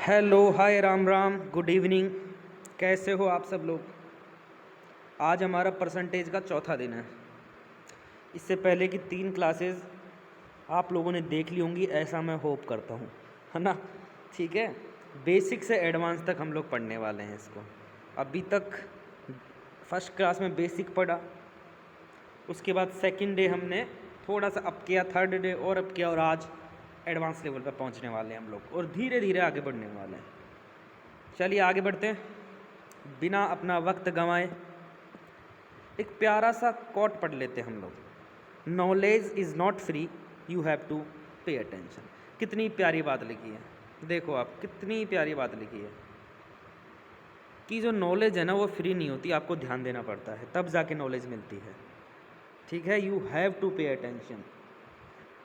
Hello hi Ram Ram good evening. कैसे हो आप सब लोग। आज हमारा परसेंटेज का चौथा दिन है। इससे पहले की 3 क्लासेस आप लोगों ने देख ली होंगी, ऐसा मैं होप करता हूँ, है ना। ठीक है, बेसिक से एडवांस तक हम लोग पढ़ने वाले हैं इसको। अभी तक फर्स्ट क्लास में बेसिक पढ़ा, उसके बाद सेकंड डे हमने थोड़ा सा अप किया, थर्ड डे और अप किया, और आज एडवांस लेवल पर पहुंचने वाले हैं हम लोग, और धीरे धीरे आगे बढ़ने वाले हैं। चलिए आगे बढ़ते हैं बिना अपना वक्त गंवाए। एक प्यारा सा कोट पढ़ लेते हैं हम लोग। Knowledge is not free, you have to pay attention. कितनी प्यारी बात लिखी है, देखो आप, कितनी प्यारी बात लिखी है कि जो नॉलेज है ना वो फ्री नहीं होती, आपको ध्यान देना पड़ता है तब जाके नॉलेज मिलती है। ठीक है, you have to pay attention.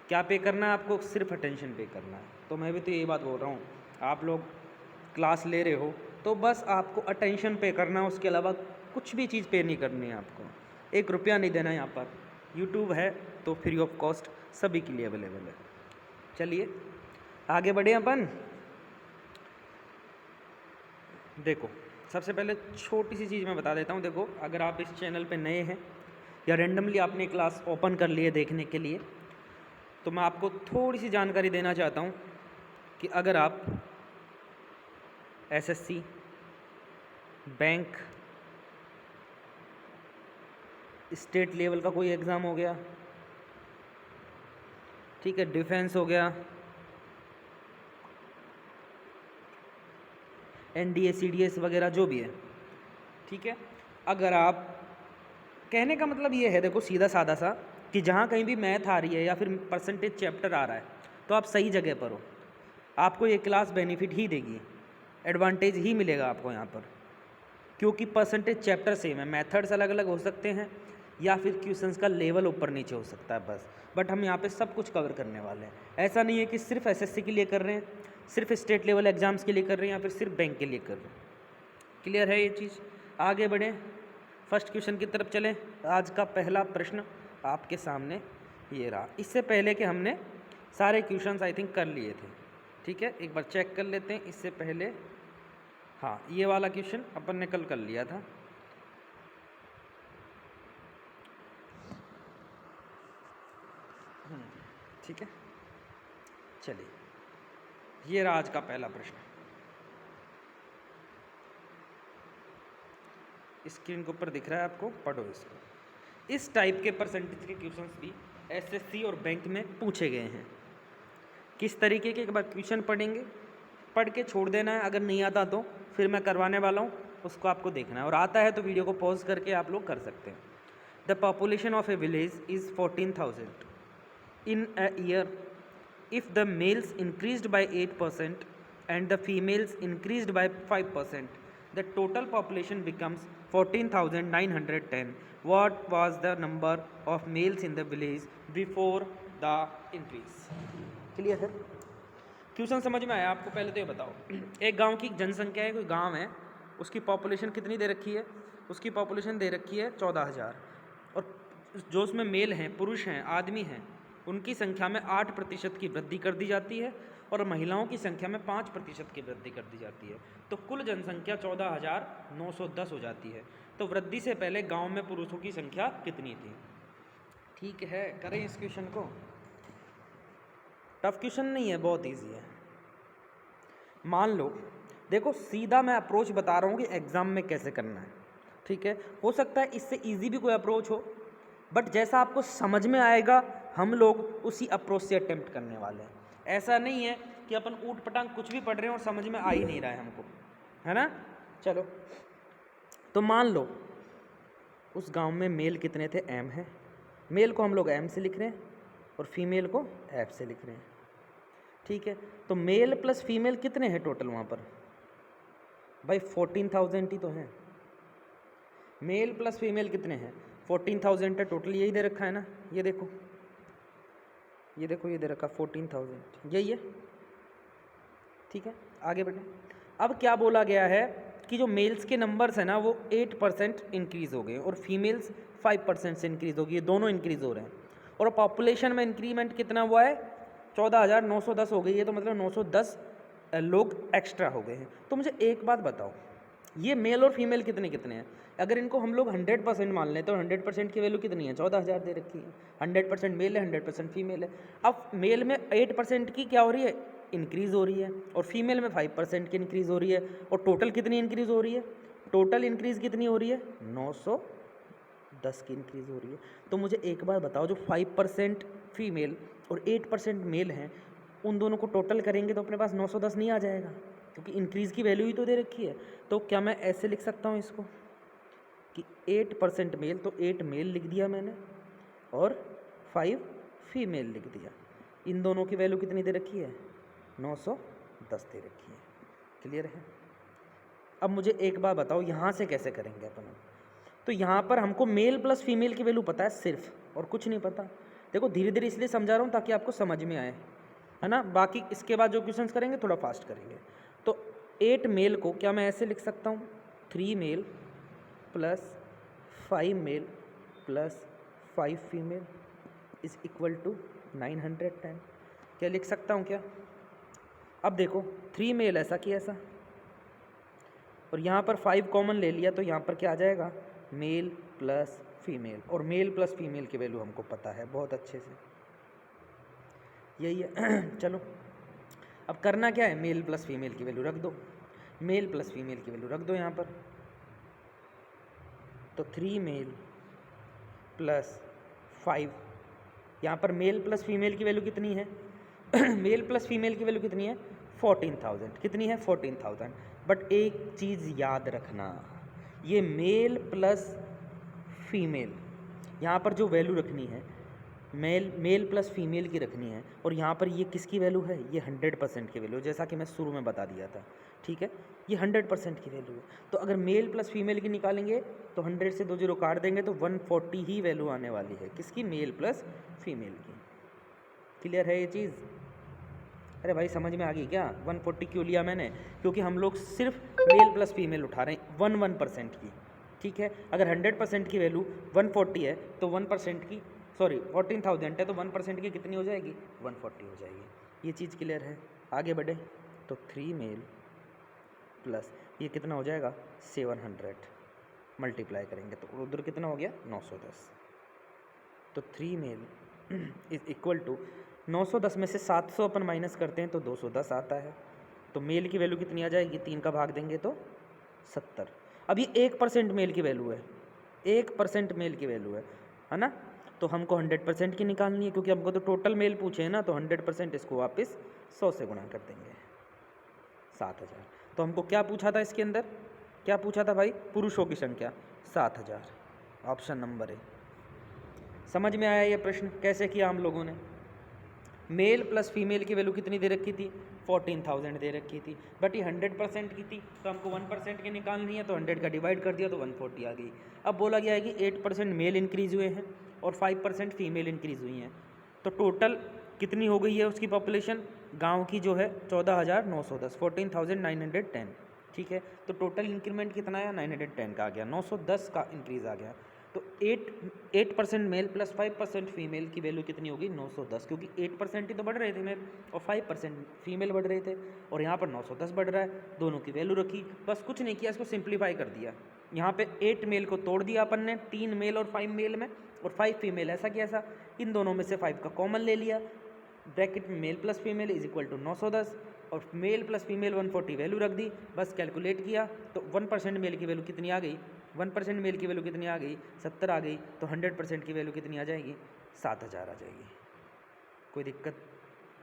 क्या पे करना है आपको? सिर्फ अटेंशन पे करना है। तो मैं भी तो यही बात बोल रहा हूँ, आप लोग क्लास ले रहे हो तो बस आपको अटेंशन पे करना है, उसके अलावा कुछ भी चीज़ पे नहीं करनी है आपको। 1 रुपया नहीं देना है यहाँ पर। यूट्यूब है तो फ्री ऑफ कॉस्ट सभी के लिए अवेलेबल है। चलिए आगे बढ़े अपन। देखो सबसे पहले छोटी सी चीज़ मैं बता देता हूँ। देखो अगर आप इस चैनल पे नए हैं या रेंडमली आपने क्लास ओपन कर ली है देखने के लिए, तो मैं आपको थोड़ी सी जानकारी देना चाहता हूँ कि अगर आप एसएससी, बैंक, स्टेट लेवल का कोई एग्ज़ाम हो गया, ठीक है, डिफेंस हो गया, एनडीए सीडीएस वगैरह जो भी है, ठीक है, अगर आप, कहने का मतलब ये है, देखो सीधा साधा सा, कि जहाँ कहीं भी मैथ आ रही है या फिर परसेंटेज चैप्टर आ रहा है तो आप सही जगह पर हो। आपको ये क्लास बेनिफिट ही देगी, एडवांटेज ही मिलेगा आपको यहाँ पर, क्योंकि परसेंटेज चैप्टर सेम है। मेथड्स अलग अलग हो सकते हैं या फिर क्वेश्चंस का लेवल ऊपर नीचे हो सकता है बस, बट हम यहाँ पे सब कुछ कवर करने वाले हैं। ऐसा नहीं है कि सिर्फ एसएससी के लिए कर रहे हैं, सिर्फ स्टेट लेवल एग्जाम्स के लिए कर रहे हैं, या फिर सिर्फ बैंक के लिए कर रहे हैं। क्लियर है ये चीज़? आगे बढ़ें, फर्स्ट क्वेश्चन की तरफ चलें। आज का पहला प्रश्न आपके सामने ये रहा। इससे पहले कि हमने सारे क्वेश्चंस आई थिंक कर लिए थे, ठीक है, एक बार चेक कर लेते हैं इससे पहले। हाँ, ये वाला क्वेश्चन अपन ने कल कर लिया था। ठीक है, चलिए ये रहा आज का पहला प्रश्न। स्क्रीन के ऊपर दिख रहा है आपको, पढ़ो इसको। इस टाइप के परसेंटेज के क्वेश्चंस भी एसएससी और बैंक में पूछे गए हैं। किस तरीके के, एक बार क्वेश्चन पढ़ेंगे, पढ़ के छोड़ देना है, अगर नहीं आता तो फिर मैं करवाने वाला हूँ, उसको आपको देखना है, और आता है तो वीडियो को पॉज करके आप लोग कर सकते हैं। The population of A village is 14,000 in a year. If the males increased by 8% and the females increased by 5%, the total population becomes 14,910. What was the number of males in the village before the increase? Clear है? Question समझ में आया आपको? पहले तो ये बताओ, एक गांव की जनसंख्या है, कोई गांव है, उसकी पॉपुलेशन कितनी दे रखी है? उसकी पॉपुलेशन दे रखी है 14,000, और जो उसमें मेल हैं, पुरुष हैं, आदमी हैं, उनकी संख्या में 8% की वृद्धि कर दी जाती है, और महिलाओं की संख्या में 5% की वृद्धि कर दी जाती है, तो कुल जनसंख्या 14,910 हो जाती है। तो वृद्धि से पहले गांव में पुरुषों की संख्या कितनी थी? ठीक है, करें इस क्वेश्चन को। टफ क्वेश्चन नहीं है, बहुत ईजी है। मान लो, देखो सीधा मैं अप्रोच बता रहा हूँ कि एग्ज़ाम में कैसे करना है, ठीक है। हो सकता है इससे ईजी भी कोई अप्रोच हो, बट जैसा आपको समझ में आएगा हम लोग उसी अप्रोच से अटेम्प्ट करने वाले हैं। ऐसा नहीं है कि अपन ऊट पटांग कुछ भी पढ़ रहे हैं और समझ में आ ही नहीं रहा है हमको, है ना। चलो, तो मान लो उस गांव में मेल कितने थे? एम है। मेल को हम लोग एम से लिख रहे हैं और फीमेल को एफ से लिख रहे हैं, ठीक है। तो मेल प्लस फीमेल कितने हैं टोटल वहाँ पर? भाई 14,000 ही तो हैं। मेल प्लस फीमेल कितने हैं? 14,000 है टोटल, यही दे रखा है ना, ये देखो, ये देखो, ये दे रखा 14,000, यही है, ठीक है। आगे बढ़े। अब क्या बोला गया है कि जो मेल्स के नंबर्स हैं ना वो 8% इंक्रीज़ हो गए और फीमेल्स 5% से इंक्रीज़ हो गई, ये दोनों इंक्रीज़ हो रहे हैं। और पॉपुलेशन में इंक्रीमेंट कितना हुआ है? 14,910 हो गई है, तो मतलब 910 लोग एक्स्ट्रा हो गए हैं। तो मुझे एक बात बताओ, ये मेल और फीमेल कितने कितने हैं? अगर इनको हम लोग 100% मान लें तो 100% की वैल्यू कितनी है? 14,000 दे रखी है। 100% मेल है, 100% फीमेल है। अब मेल में 8% की क्या हो रही है? इंक्रीज़ हो रही है, और फीमेल में 5% की इंक्रीज़ हो रही है। और टोटल कितनी इंक्रीज़ हो रही है? टोटल इंक्रीज़ कितनी हो रही है? 910 की इंक्रीज़ हो रही है। तो मुझे एक बार बताओ, जो 5% फीमेल और 8% मेल हैं, उन दोनों को टोटल करेंगे तो अपने पास 910 नहीं आ जाएगा? क्योंकि इंक्रीज़ की वैल्यू ही तो दे रखी है। तो क्या मैं ऐसे लिख सकता हूँ इसको कि 8% मेल, तो 8 मेल लिख दिया मैंने और 5 फीमेल लिख दिया। इन दोनों की वैल्यू कितनी दे रखी है? 910 दे रखी है। क्लियर है? अब मुझे एक बात बताओ, यहाँ से कैसे करेंगे अपन? तो यहाँ पर हमको मेल प्लस फीमेल की वैल्यू पता है सिर्फ, और कुछ नहीं पता। देखो धीरे धीरे इसलिए समझा रहा हूँ ताकि आपको समझ में आए, है ना। बाकी इसके बाद जो क्वेश्चंस करेंगे थोड़ा फास्ट करेंगे। तो 8 मेल को क्या मैं ऐसे लिख सकता हूँ? 3 male plus 5 male plus 5 female is equal to 910। क्या लिख सकता हूँ क्या? अब देखो 3 मेल ऐसा कि ऐसा, और यहाँ पर 5 कॉमन ले लिया, तो यहाँ पर क्या आ जाएगा? Male plus female. और मेल प्लस फीमेल की वैल्यू हमको पता है बहुत अच्छे से, यही है। चलो अब करना क्या है? मेल प्लस फीमेल की वैल्यू रख दो, मेल प्लस फीमेल की वैल्यू रख दो यहाँ पर। तो 3 मेल प्लस 5, यहाँ पर मेल प्लस फीमेल की वैल्यू कितनी है? मेल प्लस फीमेल की वैल्यू कितनी है? 14,000। कितनी है? 14,000। बट एक चीज़ याद रखना, ये मेल प्लस फीमेल, यहाँ पर जो वैल्यू रखनी है मेल प्लस फीमेल की रखनी है। और यहाँ पर ये किसकी वैल्यू है? ये 100% की वैल्यू, जैसा कि मैं शुरू में बता दिया था। ठीक है, ये 100% की वैल्यू है। तो अगर मेल प्लस फीमेल की निकालेंगे तो 100 से 2 जीरो काट देंगे तो 140 ही वैल्यू आने वाली है। किसकी? मेल प्लस फीमेल की। क्लियर है ये चीज़? अरे भाई समझ में आ गई क्या? 140 क्यों लिया मैंने? क्योंकि हम लोग सिर्फ मेल प्लस फीमेल उठा रहे हैं 1% की। ठीक है, अगर 100% की वैल्यू 140 है तो 1% की, सॉरी 14,000 है तो 1% की कितनी हो जाएगी? 140 हो जाएगी। ये चीज़ क्लियर है? आगे बढ़े तो 3 मेल प्लस ये कितना हो जाएगा? 700 मल्टीप्लाई करेंगे तो उधर कितना हो गया? 910। तो 3 मेल इज इक्वल टू 910 में से 700 अपन माइनस करते हैं तो 210 आता है। तो मेल की वैल्यू कितनी आ जाएगी? 3 का भाग देंगे तो 70। अब ये 1% मेल की वैल्यू है, 1% मेल की वैल्यू है ना। तो हमको 100% की निकालनी है, क्योंकि हमको तो टोटल मेल पूछे हैं ना। तो 100% इसको वापस 100 से गुणा कर देंगे, 7,000। तो हमको क्या पूछा था इसके अंदर? क्या पूछा था भाई? पुरुषों की संख्या 7,000। ऑप्शन नंबर है। समझ में आया ये प्रश्न कैसे किया हम लोगों ने? मेल प्लस फीमेल की वैल्यू कितनी दे रखी थी? 14,000 दे रखी थी। बट ये 100% की थी तो हमको 1% की निकालनी है, तो 100 का डिवाइड कर दिया तो 140 आ गई। अब बोला गया है कि 8% मेल इंक्रीज़ हुए हैं और 5% फीमेल इंक्रीज़ हुई हैं। तो टोटल कितनी हो गई है उसकी पॉपुलेशन गांव की जो है? 14,910, 14,910। ठीक है, तो टोटल इंक्रीमेंट कितना आया? 910 का आ गया, 910 का इंक्रीज़ आ गया। तो 8% मेल प्लस 5% फीमेल की वैल्यू कितनी होगी? 910, क्योंकि 8% ही तो बढ़ रहे थे मेल और 5% फीमेल बढ़ रहे थे, और यहाँ पर 910 बढ़ रहा है। दोनों की वैल्यू रखी, बस कुछ नहीं किया, इसको सिंप्लीफाई कर दिया। यहाँ पे 8 मेल को तोड़ दिया अपन ने 3 मेल और 5 मेल में, और 5 फीमेल ऐसा कि ऐसा। इन दोनों में से 5 का कॉमन ले लिया, ब्रैकेट में male plus female is equal to 910, और मेल प्लस फीमेल 140 वैल्यू रख दी। बस कैलकुलेट किया तो 1% मेल की वैल्यू कितनी आ गई? 1% मेल की वैल्यू कितनी आ गई? 70 आ गई। तो 100% की वैल्यू कितनी आ जाएगी? 7,000 आ जाएगी। कोई दिक्कत?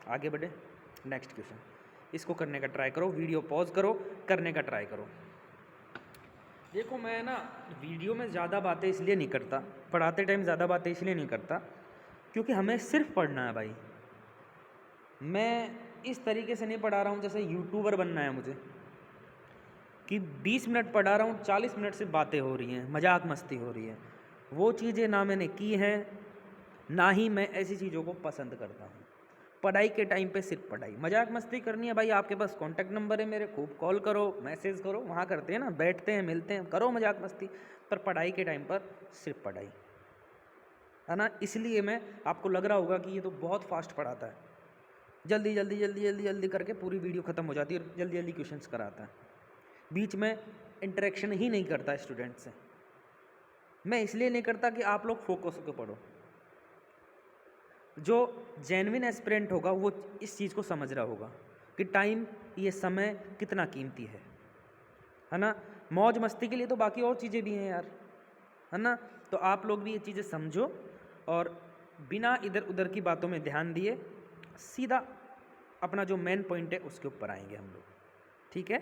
आगे बढ़े, नेक्स्ट क्वेश्चन। इसको करने का ट्राई करो, वीडियो पॉज करो, करने का ट्राई करो। देखो मैं ना वीडियो में ज़्यादा बातें इसलिए नहीं करता, पढ़ाते टाइम ज़्यादा बातें इसलिए नहीं करता क्योंकि हमें सिर्फ पढ़ना है भाई। मैं इस तरीके से नहीं पढ़ा रहा हूँ जैसे यूट्यूबर बनना है मुझे, कि 20 मिनट पढ़ा रहा हूँ, 40 मिनट से बातें हो रही हैं, मजाक मस्ती हो रही है। वो चीज़ें ना मैंने की हैं, ना ही मैं ऐसी चीज़ों को पसंद करता हूँ। पढ़ाई के टाइम पे सिर्फ पढ़ाई, मजाक मस्ती करनी है भाई, आपके पास कॉन्टैक्ट नंबर है मेरे, खूब कॉल करो, मैसेज करो, वहाँ करते हैं ना, बैठते हैं, मिलते हैं, करो मजाक मस्ती। पर पढ़ाई के टाइम पर सिर्फ पढ़ाई, है ना। इसलिए मैं, आपको लग रहा होगा कि ये तो बहुत फास्ट पढ़ाता है, जल्दी जल्दी जल्दी जल्दी जल्दी करके पूरी वीडियो ख़त्म हो जाती है और जल्दी जल्दी क्वेश्चंस कराता है, बीच में इंटरेक्शन ही नहीं करता स्टूडेंट से। मैं इसलिए नहीं करता कि आप लोग फोकस होकर पढ़ो। जो जेन्युइन एस्पिरेंट होगा वो इस चीज़ को समझ रहा होगा कि टाइम, ये समय कितना कीमती है ना। मौज मस्ती के लिए तो बाकी और चीज़ें भी हैं यार, है ना। तो आप लोग भी ये चीज़ें समझो और बिना इधर उधर की बातों में ध्यान दिए सीधा अपना जो मेन पॉइंट है उसके ऊपर आएंगे हम लोग, ठीक है।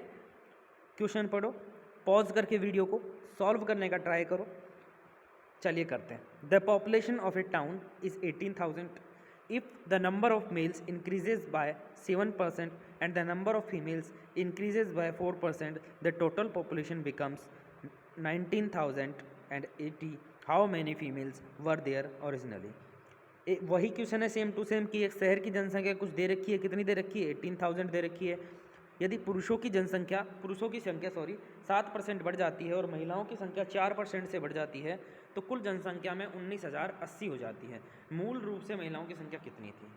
क्वेश्चन पढ़ो, पॉज करके वीडियो को सॉल्व करने का ट्राई करो। चलिए करते हैं। The population of a town is 18,000 if the number of males increases by 7% and the number of females increases by 4%, the total population becomes 19,080। How many females were there originally. वही question है same to same कि एक शहर की जनसंख्या कुछ दे रखी है, कितनी दे रखी है, 18,000 दे रखी है। यदि पुरुषों की संख्या 7% बढ़ जाती है और महिलाओं की संख्या 4% से बढ़ जाती है तो कुल जनसंख्या में 19,080 हो जाती है। मूल रूप से महिलाओं की संख्या कितनी थी?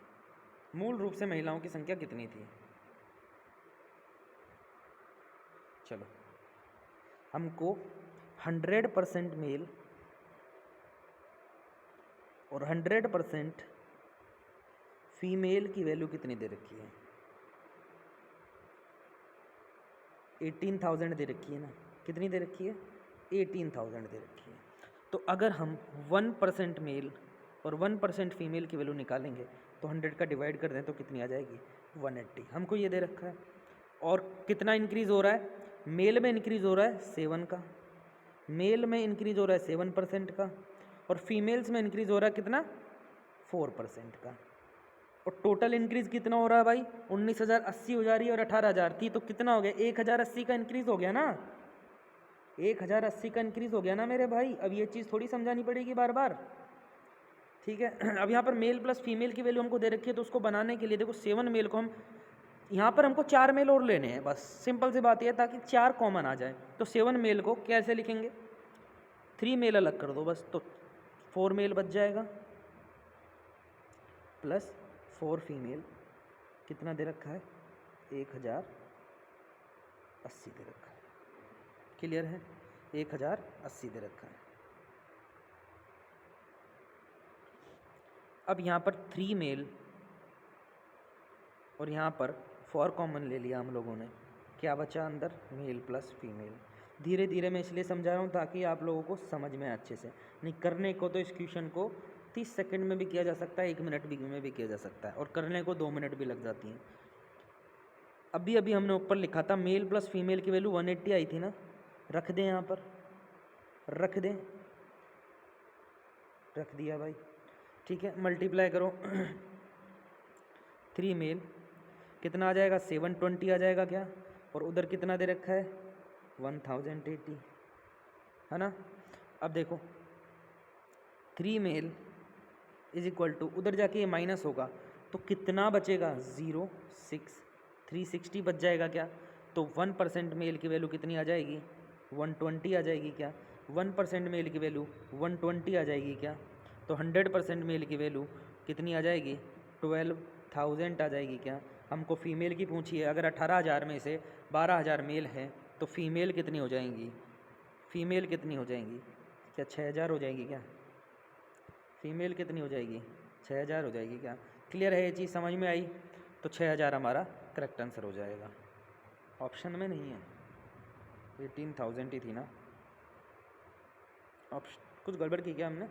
मूल रूप से महिलाओं की संख्या कितनी थी? चलो, हमको 100% मेल और 100% फीमेल की वैल्यू कितनी दे रखी है? 18,000 दे रखी है ना। कितनी दे रखी है? 18,000 दे रखी है। तो अगर हम 1% मेल और 1% फीमेल की वैल्यू निकालेंगे तो 100 का डिवाइड कर दें तो कितनी आ जाएगी? 180। हमको ये दे रखा है। और कितना इंक्रीज़ हो रहा है? मेल में इंक्रीज़ हो रहा है 7 का, मेल में इंक्रीज़ हो रहा है 7% का, और फीमेल्स में इंक्रीज़ हो रहा है कितना? 4% का। और टोटल इंक्रीज़ कितना हो रहा है भाई? 19,080 हो जा रही है और 18,000 थी तो कितना हो गया? 1,080 का इंक्रीज़ हो गया ना। 1,080 का इंक्रीज़ हो गया ना मेरे भाई। अब ये चीज़ थोड़ी समझानी पड़ेगी बार बार, ठीक है। अब यहाँ पर मेल प्लस फीमेल की वैल्यू हमको दे रखी है तो उसको बनाने के लिए देखो 7 मेल को हम, यहाँ पर हमको 4 मेल और लेने हैं, बस सिंपल सी बात यह है ताकि 4 कॉमन आ जाए। तो 7 मेल को कैसे लिखेंगे? 3 मेल अलग कर दो बस, तो 4 मेल बच जाएगा प्लस 4 फीमेल। कितना दे रखा है? 1,080 दे रखा है। क्लियर है? 1,080 दे रखा है। अब यहाँ पर 3 मेल और यहाँ पर 4 कॉमन ले लिया हम लोगों ने। क्या बचा अंदर? Male plus female. धीरे धीरे मैं इसलिए समझा रहा हूँ ताकि आप लोगों को समझ में अच्छे से। नहीं करने को तो इस क्वेश्चन को 30 सेकंड में भी किया जा सकता है, 1 मिनट में भी किया जा सकता है, और करने को 2 मिनट भी लग जाती हैं। अभी अभी हमने ऊपर लिखा था मेल प्लस फीमेल की वैल्यू 180 आई थी ना। रख दें यहाँ पर, रख दें, रख दिया भाई, ठीक है। मल्टीप्लाई करो 3 मेल कितना आ जाएगा? 720 आ जाएगा क्या? और उधर कितना दे रखा है? 1,080, है ना। अब देखो 3 मेल इज इक्वल टू, उधर जाके ये माइनस होगा तो कितना बचेगा? 0, 6, 360 बच जाएगा क्या? तो 1% मेल की वैल्यू कितनी आ जाएगी? 120 आ जाएगी क्या? 1% मेल की वैल्यू 120 आ जाएगी क्या? तो 100% मेल की वैल्यू कितनी आ जाएगी? 12,000 आ जाएगी क्या? हमको फीमेल की पूछी है। अगर 18,000 में से 12,000 मेल है तो फीमेल कितनी हो जाएंगी? फीमेल कितनी हो जाएंगी? क्या 6,000 हो जाएगी क्या? फीमेल कितनी हो जाएगी? 6,000 हो जाएगी क्या? क्लियर है? ये चीज़ समझ में आई? तो 6,000 हमारा करेक्ट आंसर हो जाएगा। ऑप्शन में नहीं है, 18,000 ही थी ना। ऑप्शन कुछ गड़बड़ की क्या हमने?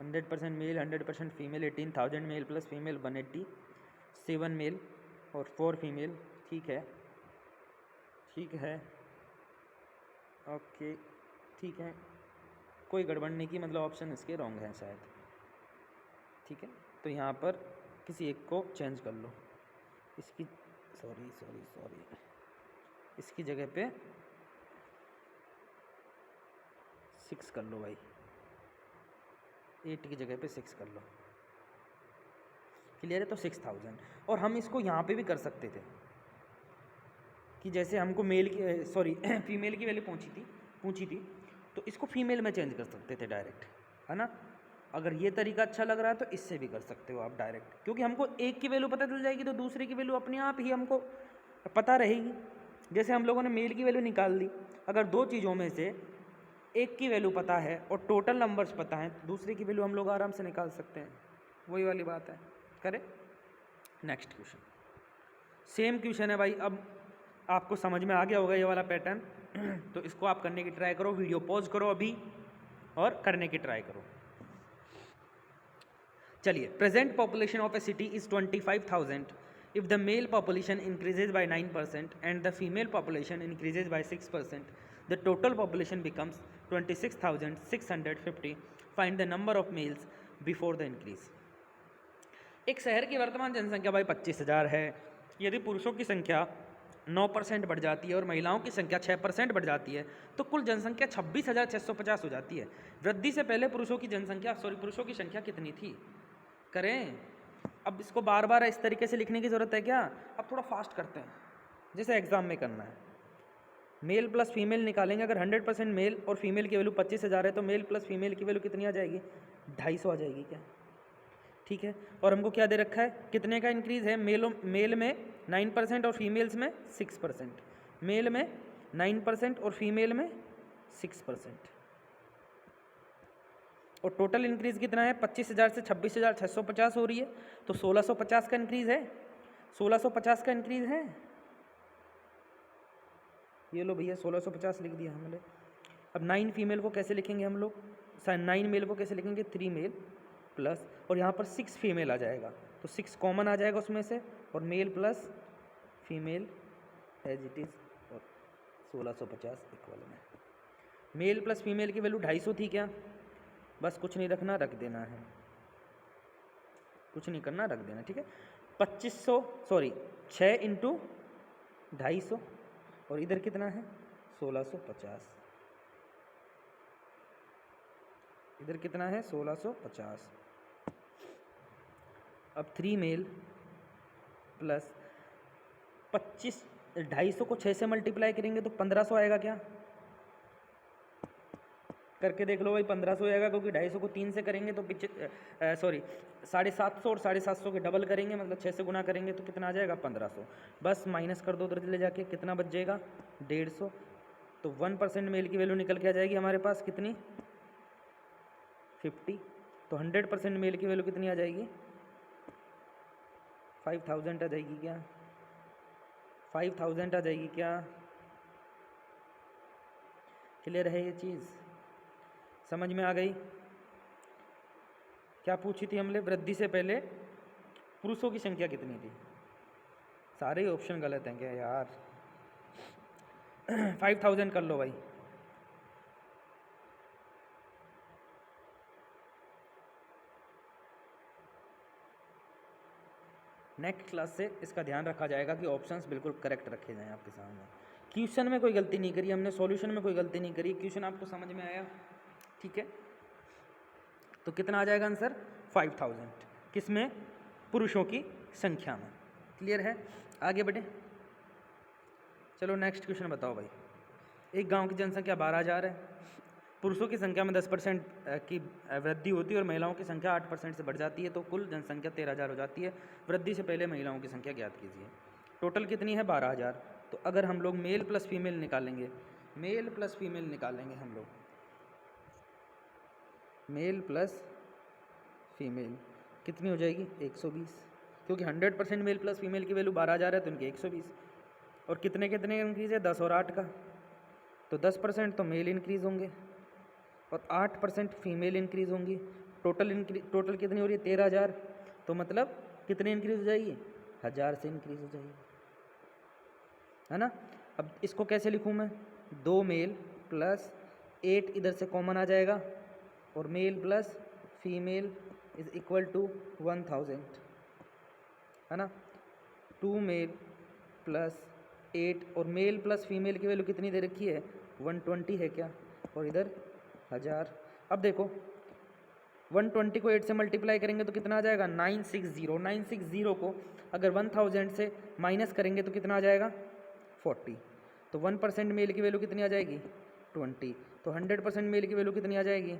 100% male 100% female, 18,000 male plus female 180, 7 male और 4 फीमेल। ठीक है, ठीक है, ओके, ठीक है, कोई गड़बड़ नहीं की, मतलब ऑप्शन इसके रॉन्ग हैं शायद। ठीक है, तो यहाँ पर किसी एक को चेंज कर लो। इसकी सॉरी इसकी जगह पे 6 कर लो भाई, 8 की जगह पे 6 कर लो। क्लियर है? तो 6,000। और हम इसको यहाँ पे भी कर सकते थे कि जैसे हमको मेल की फीमेल की वैल्यू पूछी थी तो इसको फीमेल में चेंज कर सकते थे डायरेक्ट, है ना। अगर ये तरीका अच्छा लग रहा है तो इससे भी कर सकते हो आप डायरेक्ट, क्योंकि हमको एक की वैल्यू पता चल जाएगी तो दूसरे की वैल्यू अपने आप ही हमको पता रहेगी। जैसे हम लोगों ने मेल की वैल्यू निकाल दी, अगर दो चीज़ों में से एक की वैल्यू पता है और टोटल नंबर्स पता हैं तो दूसरे की वैल्यू हम लोग आराम से निकाल सकते हैं। वही वाली बात है। करें नेक्स्ट क्वेश्चन। सेम क्वेश्चन है भाई, अब आपको समझ में आ गया होगा ये वाला पैटर्न तो इसको आप करने की ट्राई करो, वीडियो पॉज करो अभी और करने की ट्राई करो। चलिए, present population of A city is 25,000 if the mail population increases by 9% and the female population increases by 6%, the total population becomes 26,650। Find the number of mails before the increase. एक शहर की वर्तमान जनसंख्या भाई 25,000 है। यदि पुरुषों की संख्या 9% बढ़ जाती है और महिलाओं की संख्या 6% बढ़ जाती है तो कुल जनसंख्या 26,650 हो जाती है। वृद्धि से पहले पुरुषों की संख्या कितनी थी? करें। अब इसको बार बार इस तरीके से लिखने की ज़रूरत है क्या? अब थोड़ा फास्ट करते हैं, जैसे एग्जाम में करना है। मेल प्लस फीमेल निकालेंगे, अगर 100% मेल और फीमेल की वैल्यू 25,000 है तो मेल प्लस फीमेल की वैल्यू कितनी आ जाएगी? 250 आ जाएगी क्या? ठीक है। और हमको क्या दे रखा है, कितने का इंक्रीज़ है? मेल में 9% और फीमेल्स में 6%। मेल में 9% और फीमेल में 6%। और टोटल इंक्रीज़ कितना है? 25,000 से 26,650 हो रही है, तो 1,650 का इंक्रीज़ है। 1,650 का इंक्रीज़ है। ये लो भैया 1,650 लिख दिया हमने। अब 9 फीमेल को कैसे लिखेंगे हम लोग? 9 मेल को कैसे लिखेंगे? 3 मेल प्लस, और यहाँ पर 6 फीमेल आ जाएगा तो 6 कॉमन आ जाएगा उसमें से, और male plus female as it is, और 1,650 इक्वल में। मेल प्लस फीमेल की वैल्यू 250 थी क्या? बस कुछ नहीं रखना, रख देना है, कुछ नहीं करना, रख देना। ठीक है। 6 इंटू 250, और इधर कितना है? 1,650। इधर कितना है? 1,650। अब 3 मेल प्लस 250 को 6 से मल्टीप्लाई करेंगे तो 1,500 आएगा क्या? करके देख लो भाई, 1,500 आएगा, क्योंकि 250 को 3 से करेंगे तो 750, और 750 के डबल करेंगे मतलब 6 से गुना करेंगे तो कितना आ जाएगा? 1,500। बस माइनस कर दो उधर ले जाके, कितना बच जाएगा? 150। तो 1% मेल की वैल्यू निकल के आ जाएगी हमारे पास, कितनी? 50। तो 100% मेल की वैल्यू कितनी आ जाएगी? 5,000 आ जाएगी क्या? 5,000 आ जाएगी क्या? क्लियर है ये चीज़? समझ में आ गई? क्या पूछी थी हमने? वृद्धि से पहले पुरुषों की संख्या कितनी थी? सारे ही ऑप्शन गलत हैं क्या यार? 5,000 कर लो भाई। नेक्स्ट क्लास से इसका ध्यान रखा जाएगा कि ऑप्शंस बिल्कुल करेक्ट रखे जाएं आपके सामने। क्वेश्चन में कोई गलती नहीं करी हमने, सॉल्यूशन में कोई गलती नहीं करी। क्वेश्चन आपको समझ में आया? ठीक है। तो कितना आ जाएगा आंसर? 5,000। किसमें? पुरुषों की संख्या में। क्लियर है? आगे बढ़े। चलो नेक्स्ट क्वेश्चन बताओ भाई। एक गांव की जनसंख्या 12,000 है। पुरुषों की संख्या में 10% की वृद्धि होती है और महिलाओं की संख्या 8% से बढ़ जाती है, तो कुल जनसंख्या 13,000 हो जाती है। वृद्धि से पहले महिलाओं की संख्या ज्ञात कीजिए। टोटल कितनी है? 12,000। तो अगर हम लोग मेल प्लस फीमेल निकालेंगे, मेल प्लस फीमेल निकालेंगे हम लोग, मेल प्लस फीमेल कितनी हो जाएगी? 120, क्योंकि 100% मेल प्लस फीमेल की वैल्यू 12,000 है तो इनकी 120। और कितने कितने इंक्रीज़ है? 10 और 8 का, तो 10% तो मेल इंक्रीज़ होंगे और 8% फीमेल इंक्रीज़ होंगी। टोटल कितनी हो रही है? 13,000। तो मतलब कितनी इंक्रीज़ हो जाएगी? 1,000 से इंक्रीज़ हो जाएगी, है ना। अब इसको कैसे लिखूँ मैं? 2 मेल प्लस 8 इधर से कॉमन आ जाएगा, और male plus female is equal to 1,000, है ना। 2 मेल प्लस 8, और मेल प्लस फीमेल की वैल्यू कितनी दे रखी है? 120 है क्या? और इधर 1,000। अब देखो 120 को 8 से मल्टीप्लाई करेंगे तो कितना आ जाएगा? 960। 960 को अगर 1,000 से माइनस करेंगे तो कितना आ जाएगा? 40। तो 1% मेल की वैल्यू कितनी आ जाएगी? 20। तो 100% मेल की वैल्यू कितनी आ जाएगी?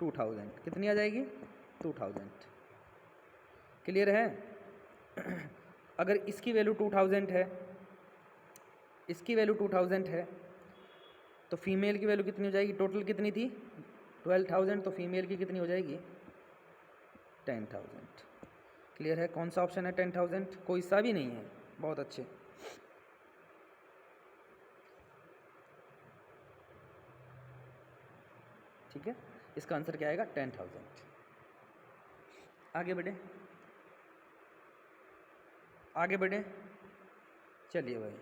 2000, कितनी आ जाएगी 2000। क्लियर है? अगर इसकी वैल्यू 2000 है, इसकी वैल्यू 2000 है, तो फीमेल की वैल्यू कितनी हो जाएगी? टोटल कितनी थी 12,000, तो फीमेल की कितनी हो जाएगी 10,000। क्लियर है? कौन सा ऑप्शन है 10,000? कोई सा भी नहीं है। बहुत अच्छे। ठीक है, इसका आंसर क्या आएगा 10,000। आगे बढ़े, आगे बढ़े, चलिए भाई।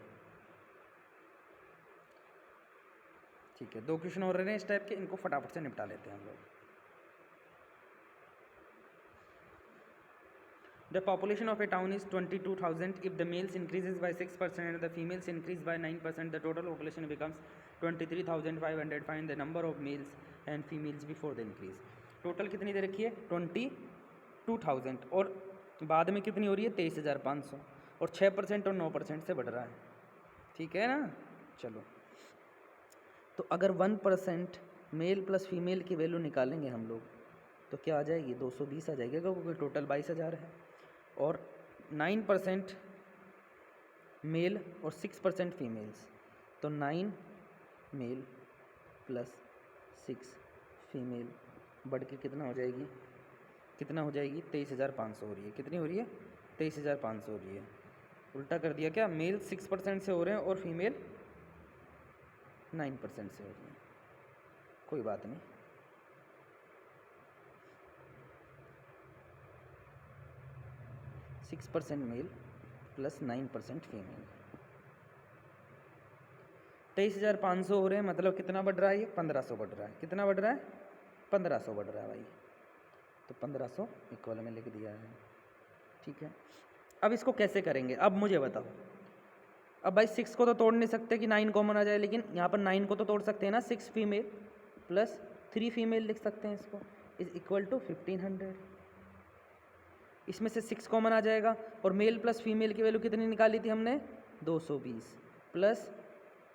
ठीक है, 2 क्वेश्चन हो रहे हैं इस टाइप के, इनको फटाफट से निपटा लेते हैं हम लोग। The population of a town is 22,000. If the males increases by 6% and the females increase by 9%, the total population becomes 23,500. Find the number of males and females before the increase. Total कितनी दे रखी है 22,000 और बाद में कितनी हो रही है 23,500 और 6% और 9% से बढ़ रहा है। ठीक है ना? चलो, तो अगर 1% मेल प्लस फीमेल की वैल्यू निकालेंगे हम लोग तो क्या आ जाएगी 220 आ जाएगी, क्योंकि टोटल 22,000 है। और 9% मेल और 6% फीमेल्स, तो 9 मेल प्लस 6 फीमेल बढ़ के कितना हो जाएगी, कितना हो जाएगी 23,500 हो रही है। कितनी हो रही है 23,500 हो रही है। उल्टा कर दिया क्या, मेल 6% से हो रहे हैं और फीमेल 9% से हो रही है। कोई बात नहीं, %6 मेल प्लस 9% फीमेल, 23,500 हो रहे हैं, मतलब कितना बढ़ रहा है ये 1500 बढ़ रहा है। कितना बढ़ रहा है 1500 बढ़ रहा है भाई, तो 1500 इक्वल में लिख दिया है। ठीक है, अब इसको कैसे करेंगे, अब मुझे बताओ। अब भाई 6 को तो तोड़ नहीं सकते कि 9 कॉमन आ जाए, लेकिन यहाँ पर 9 को तो तोड़ सकते हैं ना, 6 फीमेल प्लस 3 फीमेल लिख सकते हैं इसको, इज इक्वल टू 1500। इसमें से 6 कॉमन आ जाएगा और मेल प्लस फीमेल की वैल्यू कितनी निकाली थी हमने 220 plus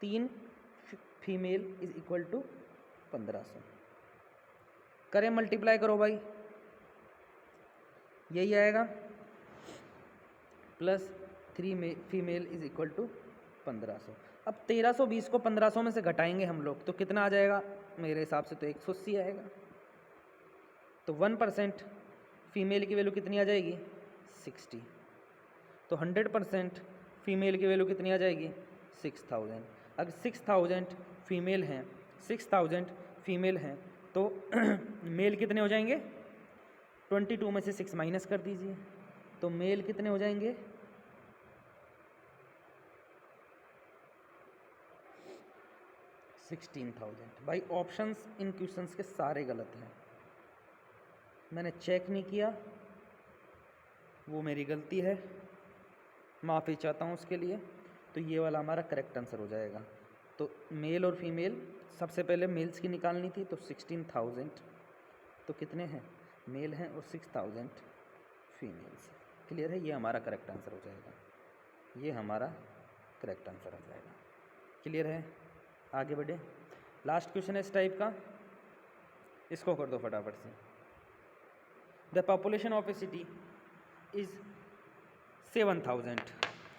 3 female is equal to 1500। करें मल्टीप्लाई करो भाई, यही आएगा, plus 3 female is equal to 1500। अब 1320 को 1500 में से घटाएंगे हम लोग तो कितना आ जाएगा, मेरे हिसाब से तो 180 आएगा। तो 1% फीमेल की वैल्यू कितनी आ जाएगी 60, तो 100% फीमेल की वैल्यू कितनी आ जाएगी 6000। अगर 6000 फीमेल हैं, 6000 फीमेल हैं तो मेल कितने हो जाएंगे, 22 में से 6 माइनस कर दीजिए, तो मेल कितने हो जाएंगे 16,000। भाई ऑप्शंस इन क्वेश्चंस के सारे गलत हैं, मैंने चेक नहीं किया, वो मेरी गलती है, माफ़ी चाहता हूँ उसके लिए। तो ये वाला हमारा करेक्ट आंसर हो जाएगा। तो मेल और फीमेल, सबसे पहले मेल्स की निकालनी थी, तो 16,000 तो कितने हैं मेल हैं और 6,000 फीमेल्स। क्लियर है? ये हमारा करेक्ट आंसर हो जाएगा, ये हमारा करेक्ट आंसर हो जाएगा। क्लियर है? आगे बढ़े, लास्ट क्वेश्चन है इस टाइप का, इसको कर दो फटाफट से। The population of A city is 7,000.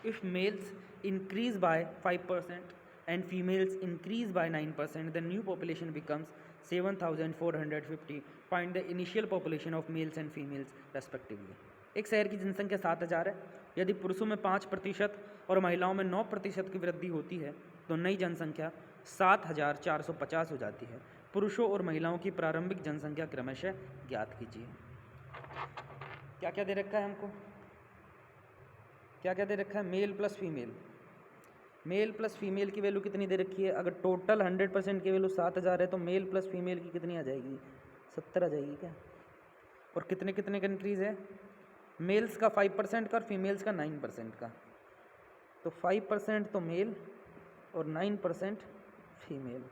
If males increase by 5% and females increase by 9%, the new population becomes 7,450. Find the initial population of males and females respectively. एक शहर की जनसंख्या 7,000 है, यदि पुरुषों में 5% और महिलाओं में 9% की वृद्धि होती है तो नई जनसंख्या 7,450 हो जाती है। पुरुषों और महिलाओं की प्रारंभिक जनसंख्या क्रमशः ज्ञात कीजिए। क्या क्या दे रखा है हमको, क्या क्या दे रखा है, male plus female, male plus female की वैल्यू कितनी दे रखी है। अगर टोटल 100% की वैल्यू 7,000 है तो मेल प्लस फीमेल की कितनी आ जाएगी 70 आ जाएगी क्या। और कितने कितने का इंक्रीज़ है, मेल्स का 5% का और फीमेल्स का 9% का, तो 5% तो मेल और 9% फीमेल।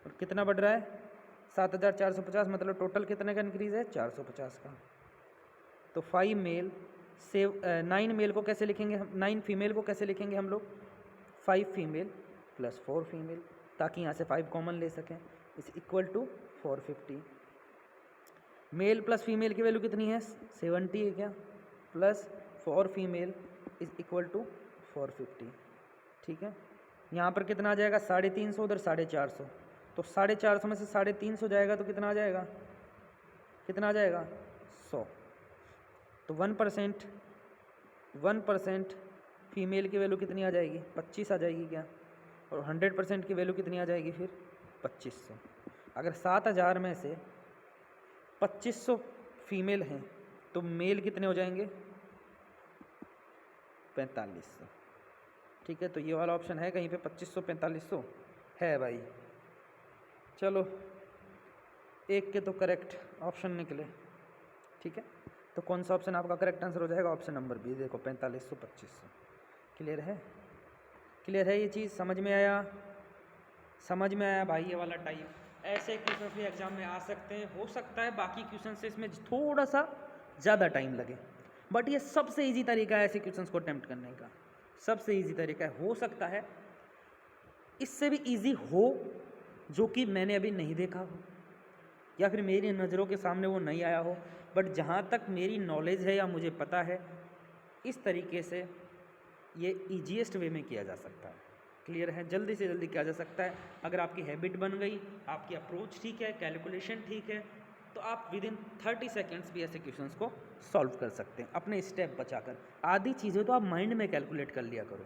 और कितना बढ़ रहा है 7,450, मतलब टोटल कितने का इंक्रीज़ है 450 का। तो 5 मेल से 9 मेल को कैसे लिखेंगे हम, 9 फीमेल को कैसे लिखेंगे हम लोग, 5 फीमेल प्लस 4 फीमेल, ताकि यहाँ से 5 कॉमन ले सकें, is equal to 450। Male plus female की वैल्यू कितनी है 70 है क्या, plus four female is equal to 450। ठीक है, यहाँ पर कितना आ जाएगा 350, उधर 450, तो 450 में से 350 जाएगा तो कितना आ जाएगा, कितना आ जाएगा 100। तो 1% फीमेल की वैल्यू कितनी आ जाएगी 25 आ जाएगी क्या, और 100% की वैल्यू कितनी आ जाएगी फिर 2500। अगर 7000 में से 2500 फीमेल हैं तो मेल कितने हो जाएंगे 4500। ठीक है, तो ये वाला ऑप्शन है कहीं पे 2500 4500 है भाई। चलो एक के तो करेक्ट ऑप्शन निकले। ठीक है, तो कौन सा ऑप्शन आपका करेक्ट आंसर हो जाएगा, ऑप्शन नंबर बी। देखो 4500 2500। क्लियर है, क्लियर है ये चीज़, समझ में आया, समझ में आया भाई। ये वाला टाइप ऐसे क्वेश्चन भी एग्जाम में आ सकते हैं, हो सकता है बाकी क्वेश्चन से इसमें थोड़ा सा ज़्यादा टाइम लगे, बट ये सबसे इजी तरीका है ऐसे क्वेश्चंस को अटेम्प्ट करने का, सबसे इजी तरीका है। हो सकता है इससे भी इजी हो जो कि मैंने अभी नहीं देखा हो या फिर मेरी नज़रों के सामने वो नहीं आया हो, बट जहाँ तक मेरी नॉलेज है या मुझे पता है इस तरीके से ये ईजीएस्ट वे में किया जा सकता है। क्लियर है, जल्दी से जल्दी किया जा सकता है। अगर आपकी हैबिट बन गई, आपकी अप्रोच ठीक है, कैलकुलेशन ठीक है, तो आप विद इन 30 सेकेंड्स भी ऐसे क्वेश्चंस को सॉल्व कर सकते हैं अपने स्टेप बचाकर। आधी चीज़ें तो आप माइंड में कैलकुलेट कर लिया करो,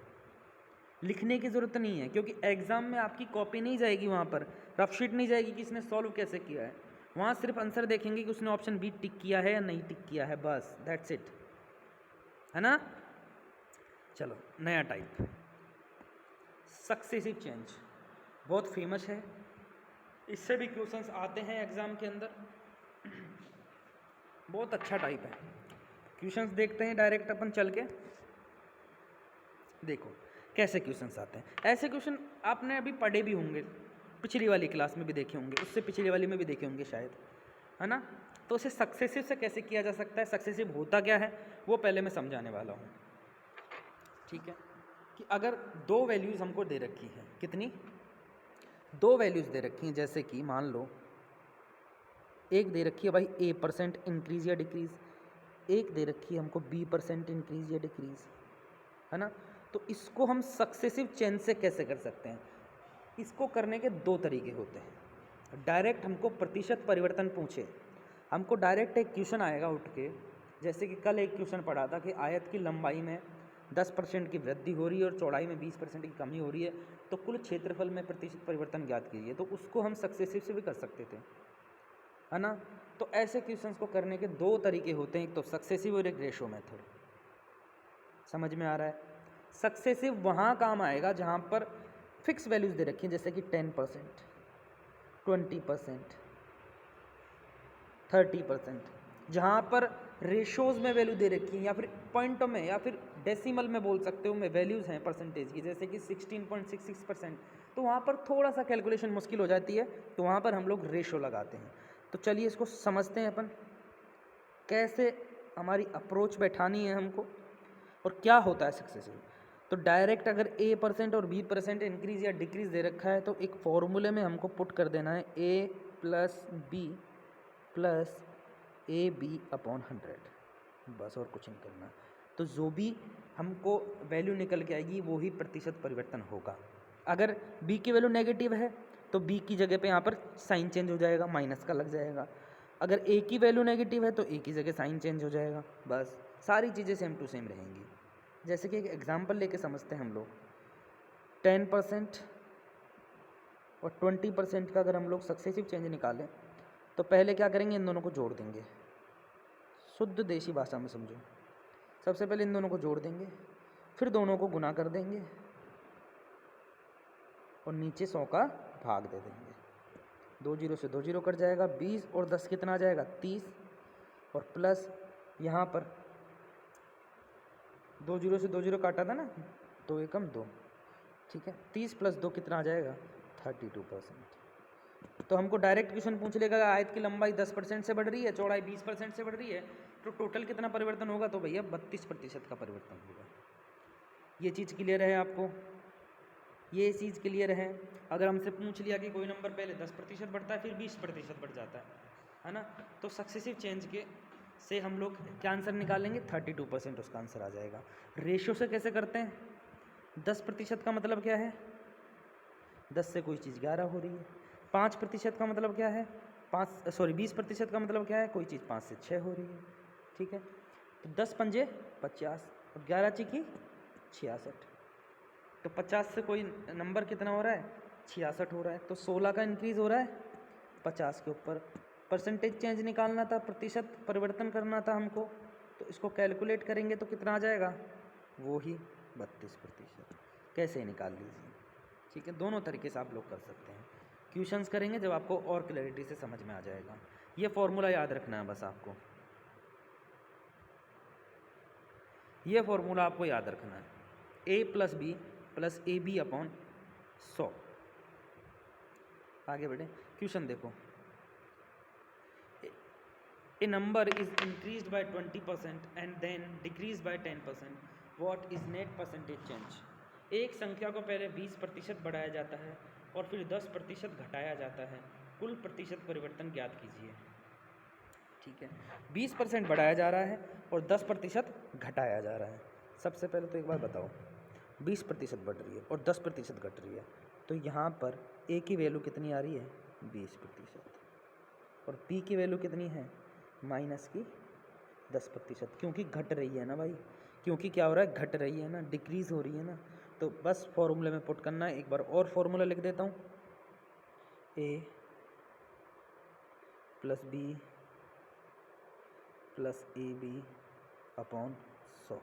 लिखने की ज़रूरत नहीं है, क्योंकि एग्ज़ाम में आपकी कॉपी नहीं जाएगी, वहाँ पर रफ शीट नहीं जाएगी कि इसने सॉल्व कैसे किया है। वहाँ सिर्फ आंसर देखेंगे कि उसने ऑप्शन बी टिक किया है या नहीं टिक किया है, बस दैट्स इट, है ना। चलो नया टाइप, सक्सेसिव चेंज, बहुत फेमस है, इससे भी क्वेश्चंस आते हैं एग्ज़ाम के अंदर, बहुत अच्छा टाइप है। क्वेश्चंस देखते हैं डायरेक्ट अपन चल के, देखो कैसे क्वेश्चंस आते हैं। ऐसे क्वेश्चन आपने अभी पढ़े भी होंगे, पिछली वाली क्लास में भी देखे होंगे, उससे पिछली वाली में भी देखे होंगे शायद, है ना। तो उसे सक्सेसिव से कैसे किया जा सकता है, सक्सेसिव होता क्या है वो पहले मैं समझाने वाला हूँ। ठीक है, कि अगर दो वैल्यूज़ हमको दे रखी है, कितनी, दो वैल्यूज़ दे रखी हैं, जैसे कि मान लो एक दे रखी है भाई a% इंक्रीज़ या डिक्रीज़, एक दे रखी है हमको b% इंक्रीज़ या डिक्रीज़, है ना। तो इसको हम सक्सेसिव चेंज से कैसे कर सकते हैं, इसको करने के दो तरीके होते हैं। डायरेक्ट हमको प्रतिशत परिवर्तन पूछे, हमको डायरेक्ट एक क्वेश्चन आएगा उठ के, जैसे कि कल एक क्वेश्चन पढ़ा था कि आयत की लंबाई में 10% की वृद्धि हो रही है और चौड़ाई में 20% की कमी हो रही है, तो कुल क्षेत्रफल में प्रतिशत परिवर्तन ज्ञात कीजिए। तो उसको हम सक्सेसिव से भी कर सकते थे, है ना। तो ऐसे क्वेश्चंस को करने के दो तरीके होते हैं, एक तो सक्सेसिव और एक रेशो मेथड। समझ में आ रहा है। सक्सेसिव वहाँ काम आएगा जहाँ पर फिक्स वैल्यूज़ दे रखी हैं, जैसे कि 10%, 20%, 30%, जहाँ पर रेशोज़ में वैल्यू दे रखी है या फिर पॉइंटों में या फिर डेसिमल में बोल सकते हो में वैल्यूज़ हैं परसेंटेज की, जैसे कि 16.66%, तो वहाँ पर थोड़ा सा कैलकुलेशन मुश्किल हो जाती है, तो वहाँ पर हम लोग रेशो लगाते हैं। तो चलिए इसको समझते हैं अपन, कैसे हमारी अप्रोच बैठानी है हमको और क्या होता है सक्सेसिव। तो डायरेक्ट अगर a% और b% इंक्रीज़ या डिक्रीज़ दे रखा है, तो एक फॉर्मूले में हमको पुट कर देना है a plus b plus AB/100, बस और कुछ नहीं करना। तो जो भी हमको वैल्यू निकल के आएगी वो ही प्रतिशत परिवर्तन होगा। अगर b की वैल्यू नेगेटिव है तो b की जगह पे यहाँ पर साइन चेंज हो जाएगा, माइनस का लग जाएगा। अगर a की वैल्यू नेगेटिव है तो a की जगह साइन चेंज हो जाएगा, बस सारी चीज़ें सेम टू सेम रहेंगी। जैसे कि एक एग्जांपल लेके समझते हैं हम लोग, 10% और 20% का अगर हम लोग सक्सेसिव चेंज निकालें तो पहले क्या करेंगे, इन दोनों को जोड़ देंगे। शुद्ध देसी भाषा में समझो, सबसे पहले इन दोनों को जोड़ देंगे, फिर दोनों को गुना कर देंगे और नीचे 100 का भाग दे देंगे। 2 0 से 2 0 कट जाएगा, 20 और 10 कितना आ जाएगा 30, और प्लस यहाँ पर 2 0 से 2 0 काटा था ना, 2 एकम 2, ठीक है। 30 प्लस 2 कितना आ जाएगा 32%। तो हमको डायरेक्ट क्वेश्चन पूछ लेगा आयत की लंबाई 10% से बढ़ रही है, चौड़ाई 20% से बढ़ रही है, तो टोटल कितना परिवर्तन होगा, तो भैया 32% का परिवर्तन होगा। ये चीज़ क्लियर है आपको, ये चीज़ क्लियर है। अगर हमसे पूछ लिया कि कोई नंबर पहले 10% बढ़ता है फिर 20% बढ़ जाता है, है ना। तो सक्सेसिव चेंज के से हम लोग क्या आंसर निकालेंगे, 32% उसका आंसर आ जाएगा। रेशो से कैसे करते हैं, 10% का मतलब क्या है, 10 से कोई चीज़ 11 हो रही है। 5% का मतलब क्या है, 20% का मतलब क्या है, कोई चीज़ 5 से 6 हो रही है। ठीक है, तो 10 पंजे 50 और 11 चिकी 66। तो 50 से कोई नंबर कितना हो रहा है, 66 हो रहा है। तो 16 का इंक्रीज़ हो रहा है 50 के ऊपर। परसेंटेज चेंज निकालना था, प्रतिशत परिवर्तन करना था हमको, तो इसको कैलकुलेट करेंगे तो कितना आ जाएगा, वो ही 32%। कैसे निकाल लीजिए। ठीक है, दोनों तरीके से आप लोग कर सकते हैं। क्वेश्चंस करेंगे जब आपको और क्लैरिटी से समझ में आ जाएगा। ये फॉर्मूला याद रखना है बस आपको, ये फॉर्मूला आपको याद रखना है, a + b + AB अपॉन 100। आगे बढ़े, क्वेश्चन देखो, a number is increased by 20% and then decrease by 10%, what is net percentage change. एक संख्या को पहले 20% बढ़ाया जाता है और फिर 10% घटाया जाता है, कुल प्रतिशत परिवर्तन ज्ञात कीजिए। ठीक है, 20% बढ़ाया जा रहा है और 10% घटाया जा रहा है। सबसे पहले तो एक बार बताओ, 20% बढ़ रही है और 10% घट रही है, तो यहाँ पर a की वैल्यू कितनी आ रही है, 20%, और b की वैल्यू कितनी है, माइनस की 10%, क्योंकि घट रही है ना भाई, क्योंकि क्या हो रहा है, घट रही है ना, डिक्रीज़ हो रही है ना। तो बस फॉर्मूले में पुट करना है। एक बार और फॉर्मूला लिख देता हूँ, a + b + AB अपॉन 100।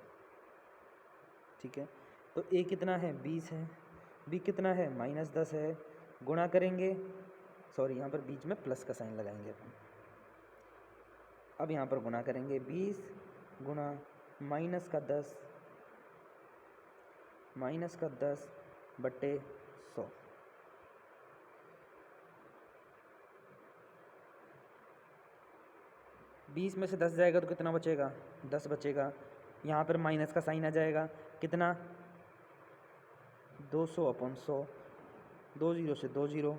ठीक है, तो a कितना है, 20 है, b कितना है, -10 है, गुणा करेंगे, सॉरी यहाँ पर बीच में प्लस का साइन लगाएंगे अपन। अब यहाँ पर गुणा करेंगे, 20 गुणा -10 बटे 100। बीस में से 10 जाएगा तो कितना बचेगा, 10 बचेगा। यहाँ पर माइनस का साइन आ जाएगा, कितना, 200/100, 2 0 से 2 0,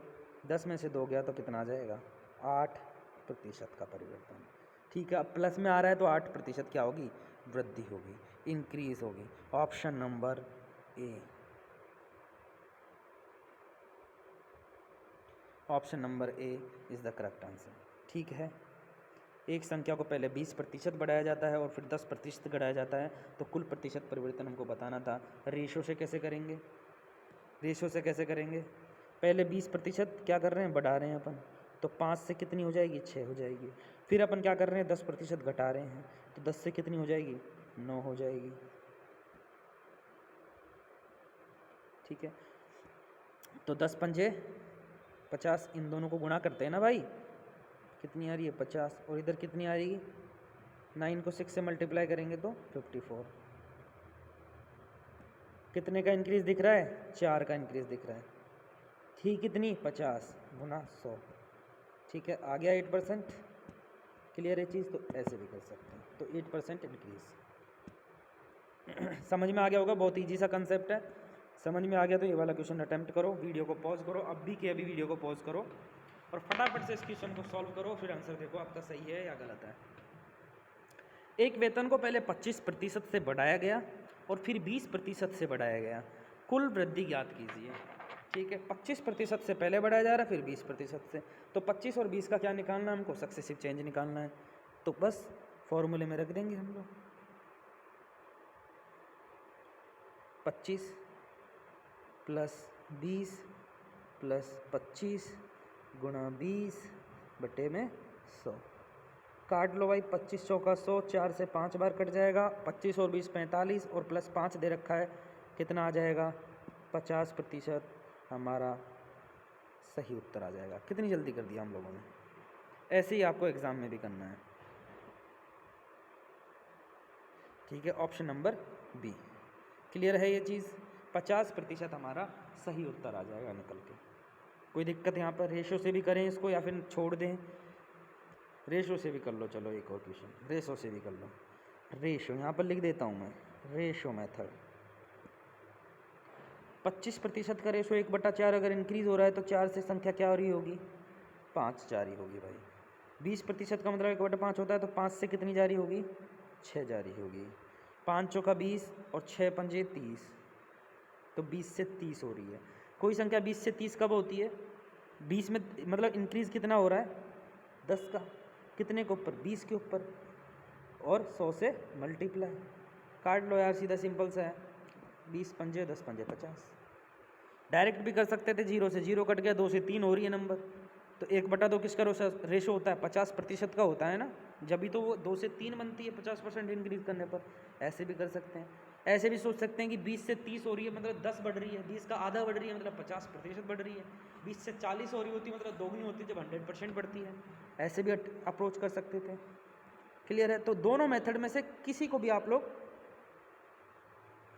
10 में से 2 गया तो कितना आ जाएगा, 8% का परिवर्तन। ठीक है, अब प्लस में आ रहा है तो 8% क्या होगी, वृद्धि होगी, इंक्रीज होगी। Option number A, option number A is the correct answer. ठीक है, एक संख्या को पहले 20% बढ़ाया जाता है और फिर 10% घटाया जाता है, तो कुल प्रतिशत परिवर्तन हमको बताना था। रेशो से कैसे करेंगे, रेशो से कैसे करेंगे, पहले 20% क्या कर रहे हैं, बढ़ा रहे हैं अपन, तो 5 से कितनी हो जाएगी, 6 हो जाएगी। फिर अपन क्या कर रहे हैं, 10% घटा रहे हैं, तो 10 से कितनी हो जाएगी, 9 हो जाएगी। ठीक है, तो 10 पंजे 50, इन दोनों को गुणा करते हैं ना भाई, कितनी आ रही है, 50, और इधर कितनी आ रही है, 9 को 6 से मल्टीप्लाई करेंगे तो 54। कितने का इंक्रीज़ दिख रहा है, 4 का इंक्रीज़ दिख रहा है। थी कितनी, 50 गुना 100। ठीक है, आ गया 8%। क्लियर है चीज़, तो ऐसे भी कर सकते हैं, तो 8% इंक्रीज़। समझ में आ गया होगा, बहुत ईजी सा कंसेप्ट है। समझ में आ गया तो ये वाला क्वेश्चन अटेम्प्ट करो, वीडियो को पॉज करो, अभी के अभी वीडियो को पॉज करो और फटाफट से इस क्वेश्चन को सॉल्व करो, फिर आंसर देखो आपका सही है या गलत है। एक वेतन को पहले 25% से बढ़ाया गया और फिर 20% से बढ़ाया गया, कुल वृद्धि ज्ञात कीजिए। ठीक है, 25% से पहले बढ़ाया जा रहा है, फिर 20% से, तो 25 और 20 का क्या निकालना है हमको, सक्सेसिव चेंज निकालना है। तो बस फॉर्मूले में रख देंगे हम लोग, 25 + 20 + 25 गुणा 20 बटे में 100। काट लो भाई, 25 चौका 100, 4 से 5 बार कट जाएगा, 25 और 20 45 और +5 दे रखा है, कितना आ जाएगा, 50% हमारा सही उत्तर आ जाएगा। कितनी जल्दी कर दिया हम लोगों ने, ऐसे ही आपको एग्ज़ाम में भी करना है। ठीक है, ऑप्शन नंबर बी। क्लियर है ये चीज़, 50% हमारा सही उत्तर आ जाएगा निकल के। कोई दिक्कत यहाँ पर, रेशो से भी करें इसको या फिर छोड़ दें, रेशो से भी कर लो। चलो एक और क्वेश्चन रेशो से भी कर लो। रेशो यहाँ पर लिख देता हूँ मैं, रेशो मेथड। 25% का रेशो 1/4 अगर इंक्रीज़ हो रहा है तो 4 से संख्या क्या हो रही होगी, 5 4 ही होगी भाई। 20% का मतलब 1/5 होता है, तो 5 से कितनी जा रही होगी? 6 जा रही होगी। 5 चौका 20 और 6 पंजे 30, तो 20 से 30 हो रही है। कोई संख्या 20 से 30 कब होती है? 20 में मतलब इंक्रीज़ कितना हो रहा है? 10 का। कितने के ऊपर? 20 के ऊपर, और 100 से मल्टीप्लाई। काट लो यार, सीधा सिंपल सा है। 20 पंजे 10 पंजे 50। डायरेक्ट भी कर सकते थे, 0 से 0 कट गया, 2 से 3 हो रही है नंबर, तो 1/2 किसका रेशो होता है? 50% का होता है ना, जब भी तो वो 2 से 3 बनती है 50% इंक्रीज करने पर। ऐसे भी कर सकते हैं। ऐसे भी सोच सकते हैं कि 20 से 30 हो रही है मतलब 10 बढ़ रही है, 20 का आधा बढ़ रही है मतलब 50% बढ़ रही है। 20 से 40 हो रही होती है मतलब दोगुनी होती है जब 100% बढ़ती है। ऐसे भी अप्रोच कर सकते थे। क्लियर है? तो दोनों मेथड में से किसी को भी आप लोग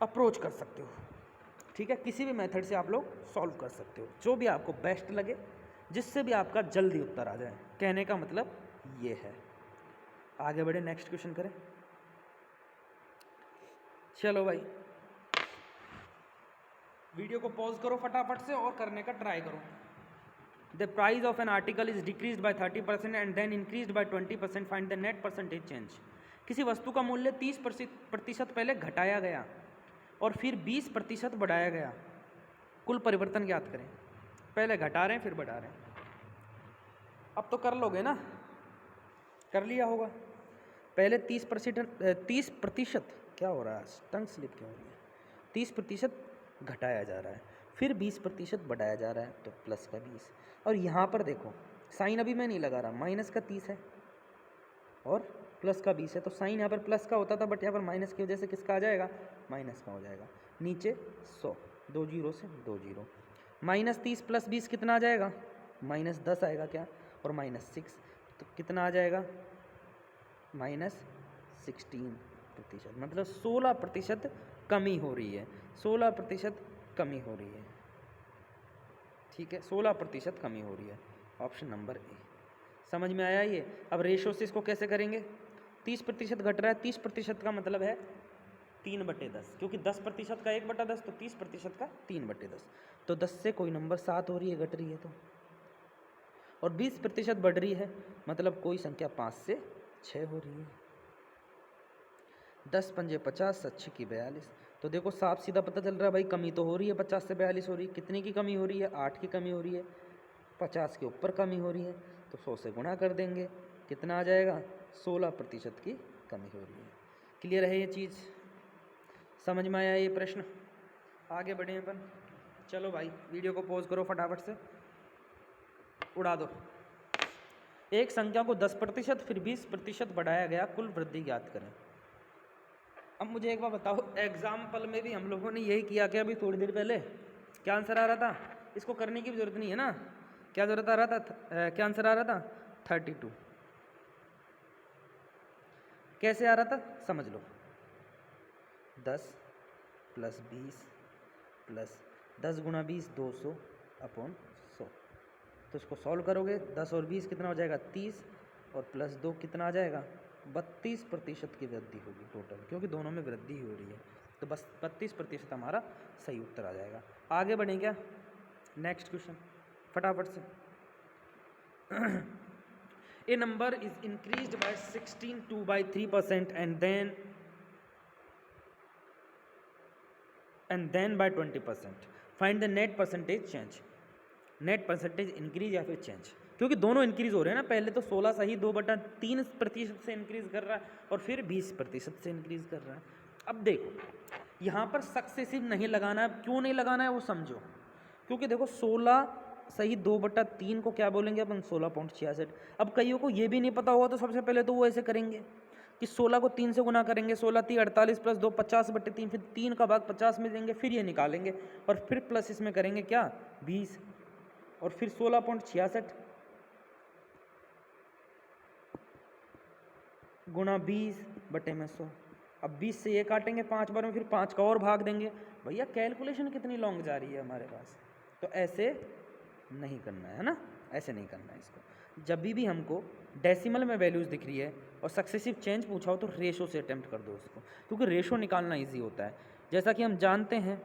अप्रोच कर सकते हो। ठीक है, किसी भी मेथड से आप लोग सॉल्व कर सकते हो, जो भी आपको बेस्ट लगे, जिससे भी आपका जल्दी उत्तर आ जाए। कहने का मतलब ये है। आगे बढ़े, नेक्स्ट क्वेश्चन करें। चलो भाई, वीडियो को पॉज करो फटाफट से और करने का ट्राई करो। The price of an article is decrease by 30% and then increase by 20%, find the net percentage change. किसी वस्तु का मूल्य 30% पहले घटाया गया और फिर 20% बढ़ाया गया, कुल परिवर्तन ज्ञात करें। पहले घटा रहे हैं फिर बढ़ा रहे हैं। अब तो कर लोगे ना, कर लिया होगा। पहले 30% क्या हो रहा है? टंग स्लिप क्या हो रही है? 30% घटाया जा रहा है, फिर 20% बढ़ाया जा रहा है, तो प्लस का 20। और यहाँ पर देखो, साइन अभी मैं नहीं लगा रहा, माइनस का 30 है और प्लस का 20 है, तो साइन यहाँ पर प्लस का होता था, बट यहाँ पर माइनस की वजह से किसका आ जाएगा? माइनस का हो जाएगा। नीचे 100, 2 जीरो से 2 जीरो। -30 + 20 कितना आ जाएगा? -10 आएगा क्या? और -6, तो कितना आ जाएगा? -16%, मतलब 16% कमी हो रही है। 16% कमी हो रही है। ठीक है, 16% कमी हो रही है। Option number A. समझ में आया ये? अब रेशो से इसको कैसे करेंगे? 30% घट रहा है, 30% का मतलब है 3/10, क्योंकि 10% का 1/10, तो 30% का 3/10, तो 10 से कोई नंबर 7 हो रही है, घट रही है तो। और 20% बढ़ रही है, मतलब कोई संख्या 5 से 6 हो रही है। 10 पंजे 50, 6 की 42। तो देखो साफ सीधा पता चल रहा है भाई, कमी तो हो रही है, 50 से 42 हो रही है। कितने की कमी हो रही है? 8 की कमी हो रही है। 50 के ऊपर कमी हो रही है, तो 100 से गुणा कर देंगे, कितना आ जाएगा? 16% की कमी हो रही है। क्लियर है ये चीज़? समझ में आया ये प्रश्न? आगे बढ़े अपन। चलो भाई, वीडियो को पॉज करो फटाफट से, उड़ा दो। एक संख्या को 10% फिर 20% बढ़ाया गया, कुल वृद्धि ज्ञात करें। अब मुझे एक बार बताओ, एग्जाम्पल में भी हम लोगों ने यही किया क्या? अभी थोड़ी देर पहले क्या आंसर आ रहा था? इसको करने की भी जरूरत नहीं है ना। क्या जरूरत आ रहा था? क्या आंसर आ रहा था? 32। कैसे आ रहा था समझ लो। 10 + 20 + 10 × 20 200/100। तो इसको सॉल्व करोगे, 10 और 20 कितना हो जाएगा? 30, और +2 कितना आ जाएगा? 32% की वृद्धि होगी टोटल, क्योंकि दोनों में वृद्धि हो रही है, तो बस 32% हमारा सही उत्तर आ जाएगा। आगे बढ़ें क्या? नेक्स्ट क्वेश्चन फटाफट से। A number is increased by 16 by 3% and then by 20%, find the net percentage change. Net percentage increase या फिर चेंज, क्योंकि दोनों इंक्रीज हो रहे हैं ना। पहले तो 16 सही 2/3% से इंक्रीज कर रहा है, और फिर 20% से इंक्रीज कर रहा है। अब देखो, यहाँ पर सक्सेसिव नहीं लगाना है। क्यों नहीं लगाना है वो समझो। क्योंकि देखो 16 सही 2/3 को क्या बोलेंगे अपन? 16.66। अब कईयों को ये भी नहीं पता होगा, तो सबसे पहले तो वो ऐसे करेंगे कि 16 को 3 से गुना करेंगे, 16 3 48 + 2 50/3, फिर 3 का भाग 50 में देंगे, फिर ये निकालेंगे, और फिर प्लस इसमें करेंगे क्या? 20, और फिर 16.66 गुणा 20/100। अब 20 से ये काटेंगे 5 बार में, फिर 5 का और भाग देंगे। भैया कैलकुलेशन कितनी लॉन्ग जा रही है हमारे पास, तो ऐसे नहीं करना है ना, ऐसे नहीं करना है इसको। जब भी हमको डेसिमल में वैल्यूज़ दिख रही है और सक्सेसिव चेंज पूछा हो, तो रेशो से अटेम्प्ट कर दो उसको, क्योंकि रेशो निकालना ईजी होता है। जैसा कि हम जानते हैं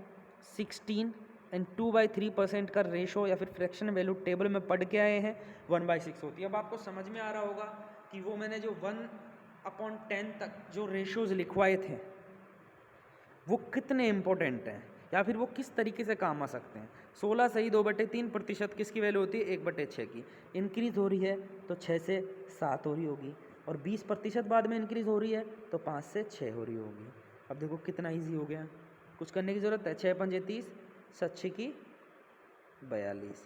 16 एंड 2/3% का रेशो या फिर फ्रैक्शन वैल्यू टेबल में पढ़ के आए हैं 1/6 होती है। अब आपको समझ में आ रहा होगा कि वो मैंने जो 1/10 तक जो रेशोज लिखवाए थे वो कितने इंपॉर्टेंट हैं या फिर वो किस तरीके से काम आ सकते हैं। 16 सही 2/3% किसकी वैल्यू होती है 1/6 की। इंक्रीज हो रही है तो 6 से 7 हो रही होगी, और 20% बाद में इंक्रीज हो रही है तो 5 से 6 हो रही होगी। अब देखो कितना ईजी हो गया, कुछ करने की ज़रूरत है। 6 पंजे 30, 7 की 42।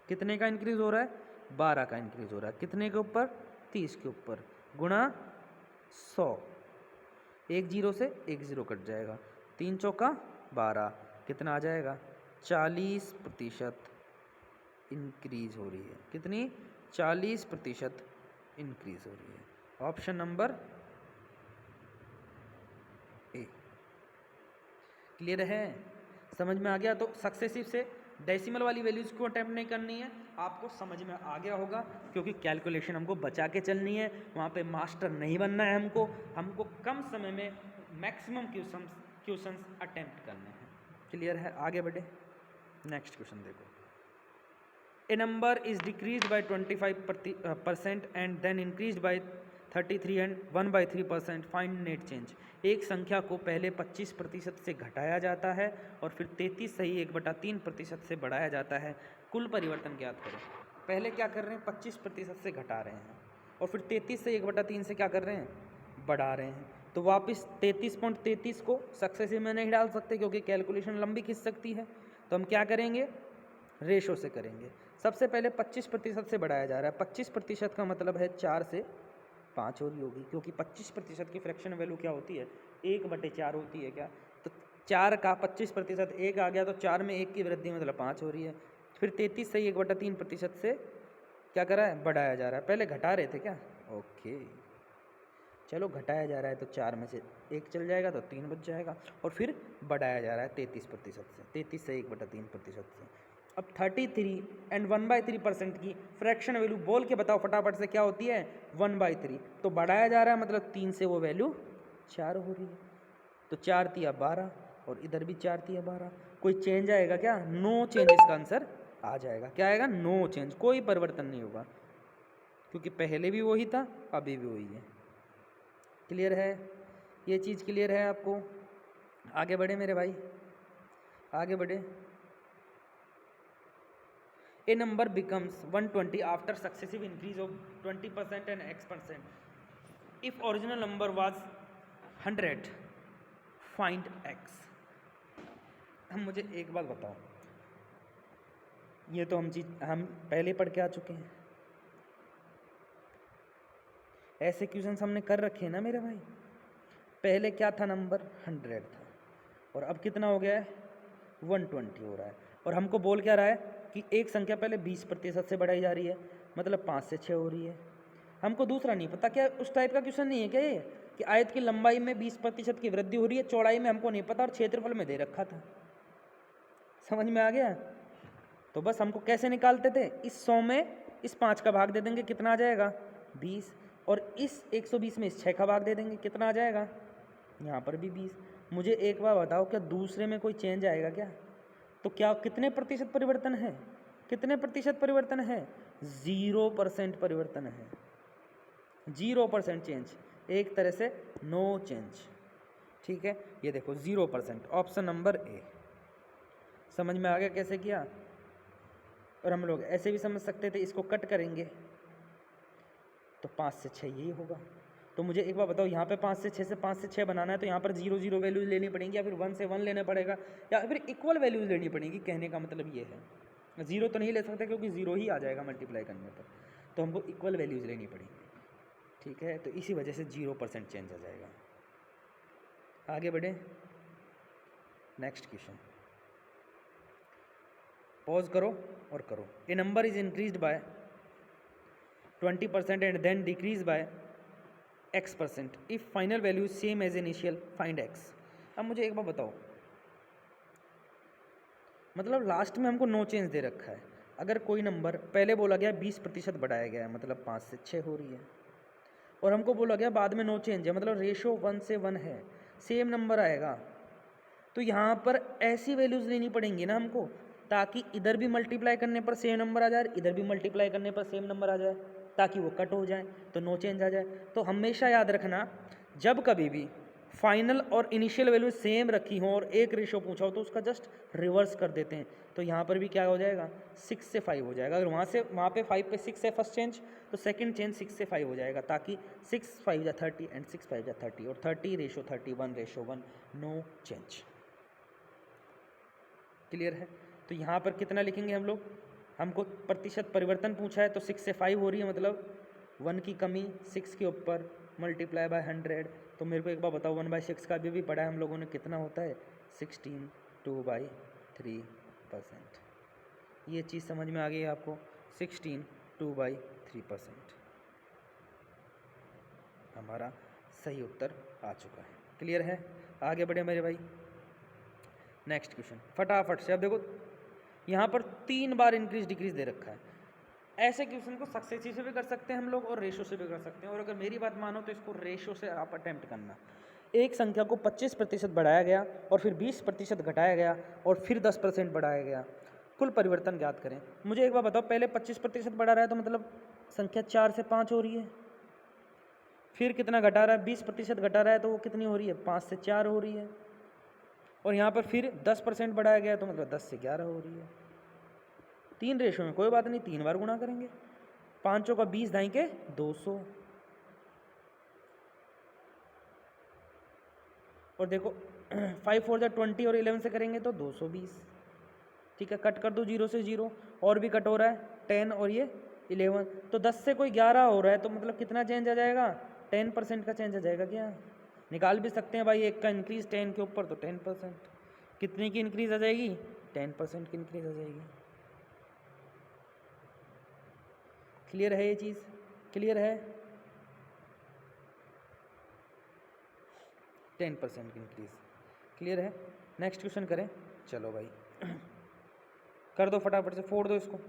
कितने का इंक्रीज हो रहा है 12 का इंक्रीज हो रहा है। कितने के ऊपर 30 के ऊपर, गुणा 100। 1 0 से 1 0 कट जाएगा, 3 चौका 12, कितना आ जाएगा 40% इंक्रीज हो रही है। कितनी 40% इंक्रीज हो रही है। Option number A. क्लियर है, समझ में आ गया। तो सक्सेसिव से डेसिमल वाली वैल्यूज़ को अटैम्प्ट नहीं करनी है, आपको समझ में आ गया होगा, क्योंकि कैलकुलेशन हमको बचा के चलनी है। वहाँ पे मास्टर नहीं बनना है हमको कम समय में मैक्सिमम क्वेश्चंस अटैम्प्ट करने हैं। क्लियर है, आगे बढ़े। नेक्स्ट क्वेश्चन देखो। A number is decrease by 25% and then increase by 33 and 1/3%, find net change. एक संख्या को पहले 25% से घटाया जाता है और फिर 33 सही 1/3% से बढ़ाया जाता है। कुल परिवर्तन ज्ञात करें। पहले क्या कर रहे हैं 25% से घटा रहे हैं, और फिर 33 से 1/3 से क्या कर रहे हैं बढ़ा रहे हैं। तो वापस 33.33 को सक्सेसिव में नहीं डाल सकते क्योंकि कैलकुलेशन लंबी खींच सकती है। तो हम क्या करेंगे रेशो से करेंगे। सबसे पहले 25% से बढ़ाया जा रहा है। 25% का मतलब है 4 से 5 हो रही होगी, क्योंकि 25% की फ्रैक्शन वैल्यू क्या होती है 1/4 होती है क्या। तो 4 का 25% 1 आ गया, तो 4 में 1 की वृद्धि मतलब 5 हो रही है। फिर 33 से 1/3% से क्या करा है बढ़ाया जा रहा है। पहले घटा रहे थे क्या, ओके चलो घटाया जा रहा है तो 4 में से 1 चल जाएगा तो 3 बच जाएगा, और फिर बढ़ाया जा रहा है 33% से, 33 से 1/3% से। अब 33 एंड 1/3% की फ्रैक्शन वैल्यू बोल के बताओ फटाफट से क्या होती है 1/3। तो बढ़ाया जा रहा है मतलब 3 से वो वैल्यू 4 हो रही है। तो 4 तिया 12 और इधर भी 4 तिया 12। कोई चेंज आएगा क्या, नो चेंज इसका आंसर आ जाएगा। क्या आएगा नो चेंज, कोई परिवर्तन नहीं होगा, क्योंकि पहले भी वही था अभी भी वही है। क्लियर है, ये चीज़ क्लियर है आपको। आगे बढ़े मेरे भाई, आगे बढ़े। A number becomes 120 after successive increase of 20% and X%. If original number was 100, find X. हम मुझे एक बात बताओ, ये तो हम पहले पढ़ के आ चुके हैं, ऐसे क्वेश्चंस हमने कर रखे हैं ना मेरे भाई। पहले क्या था नंबर 100 था, और अब कितना हो गया है 120 हो रहा है। और हमको बोल क्या रहा है कि एक संख्या पहले 20% से बढ़ाई जा रही है, मतलब 5 से 6 हो रही है। हमको दूसरा नहीं पता, क्या उस टाइप का क्वेश्चन नहीं है क्या ये कि आयत की लंबाई में 20% की वृद्धि हो रही है, चौड़ाई में हमको नहीं पता और क्षेत्रफल में दे रखा था। समझ में आ गया। तो बस हमको कैसे निकालते थे, इस 100 में इस 5 का भाग दे देंगे, कितना आ जाएगा 20, और इस 120 में इस 6 का भाग दे देंगे, कितना आ जाएगा यहाँ पर भी 20। मुझे एक बार बताओ, क्या दूसरे में कोई चेंज आएगा क्या। तो क्या कितने प्रतिशत परिवर्तन है, कितने प्रतिशत परिवर्तन है 0% परिवर्तन है, 0% चेंज, एक तरह से नो चेंज। ठीक है, ये देखो 0%, ऑप्शन नंबर ए। समझ में आ गया कैसे किया। और हम लोग ऐसे भी समझ सकते थे, इसको कट करेंगे तो 5 से 6 यही होगा। तो मुझे एक बार बताओ, यहाँ पे 5 से 6 से 5 से 6 बनाना है तो यहाँ पर 0 0 वैल्यूज लेनी पड़ेंगी, या फिर 1 से 1 लेना पड़ेगा, या फिर इक्वल वैल्यूज लेनी पड़ेगी। कहने का मतलब ये है 0 तो नहीं ले सकते क्योंकि 0 ही आ जाएगा मल्टीप्लाई करने पर, तो हमको इक्वल वैल्यूज लेनी पड़ेगी। ठीक है, तो इसी वजह से 0% चेंज आ जाएगा। आगे बढ़े, नेक्स्ट क्वेश्चन। पॉज करो और करो। A number is increased by 20% and then decrease by X%, if final value same as initial, find X। अब मुझे एक बार बताओ, मतलब लास्ट में हमको नो चेंज दे रखा है। अगर कोई नंबर पहले बोला गया 20% बढ़ाया गया है, मतलब 5 से 6 हो रही है, और हमको बोला गया बाद में नो चेंज है, मतलब रेशो 1 से 1 है, सेम नंबर आएगा, तो यहाँ पर ऐसी वैल्यूज़ लेनी पड़ेंगी ना हमको, ताकि इधर भी मल्टीप्लाई करने पर सेम नंबर आ जाए, इधर भी मल्टीप्लाई करने पर सेम नंबर आ जाए, ताकि वो कट हो जाए तो नो चेंज आ जाए। तो हमेशा याद रखना, जब कभी भी फाइनल और इनिशियल वैल्यू सेम रखी हो और एक रेशो पूछा हो तो उसका जस्ट रिवर्स कर देते हैं। तो यहाँ पर भी क्या हो जाएगा, 6 से 5 हो जाएगा। अगर वहाँ पे 5 पे 6 है फर्स्ट चेंज, तो सेकंड चेंज 6 से 5 हो जाएगा, ताकि 6 5 जा 30 एंड 6 5 जा 30 और 30:31:1 नो चेंज। क्लियर है? तो यहाँ पर कितना लिखेंगे हम लोग, हमको प्रतिशत परिवर्तन पूछा है तो 6 से 5 हो रही है, मतलब 1 की कमी 6 के ऊपर मल्टीप्लाई बाय 100। तो मेरे को एक बार बताओ, 1/6 का भी पढ़ा है हम लोगों ने, कितना होता है 16 2/3%। ये चीज़ समझ में आ गई आपको, 16 2/3% हमारा सही उत्तर आ चुका है। क्लियर है? आगे बढ़े मेरे भाई, नेक्स्ट क्वेश्चन फटाफट से। अब देखो यहाँ पर 3 बार इंक्रीज डिक्रीज दे रखा है। ऐसे क्वेश्चन को सक्सेसिव से भी कर सकते हैं हम लोग और रेशो से भी कर सकते हैं, और अगर मेरी बात मानो तो इसको रेशो से आप अटेम्प्ट करना। एक संख्या को 25% बढ़ाया गया और फिर 20% घटाया गया और फिर 10% बढ़ाया गया, कुल परिवर्तन ज्ञात करें। मुझे एक बार बताओ, पहले 25% बढ़ा रहा है तो मतलब संख्या 4 से 5 हो रही है, फिर कितना घटा रहा है, 20% घटा रहा है तो वो कितनी हो रही है, 5 से 4 हो रही है, और यहाँ पर फिर 10% बढ़ाया गया तो मतलब 10 से 11 हो रही है। 3 रेशो में, कोई बात नहीं, 3 बार गुणा करेंगे। 5 का 20 दाई के 200, और देखो 5 4 जा 20 और 11 से करेंगे तो 220। ठीक है, कट कर दो 0 से 0, और भी कट हो रहा है 10 और ये 11, तो 10 से कोई 11 हो रहा है तो मतलब कितना चेंज आ जाएगा, 10% का चेंज आ जाएगा। क्या निकाल भी सकते हैं भाई, एक का इंक्रीज 10 के ऊपर तो 10%, कितने की इंक्रीज आ जाएगी, 10% की इंक्रीज आ जाएगी। क्लियर है ये चीज़? क्लियर है? 10% की इंक्रीज। क्लियर है? नेक्स्ट क्वेश्चन करें, चलो भाई कर दो फटाफट से, फोड़ दो इसको।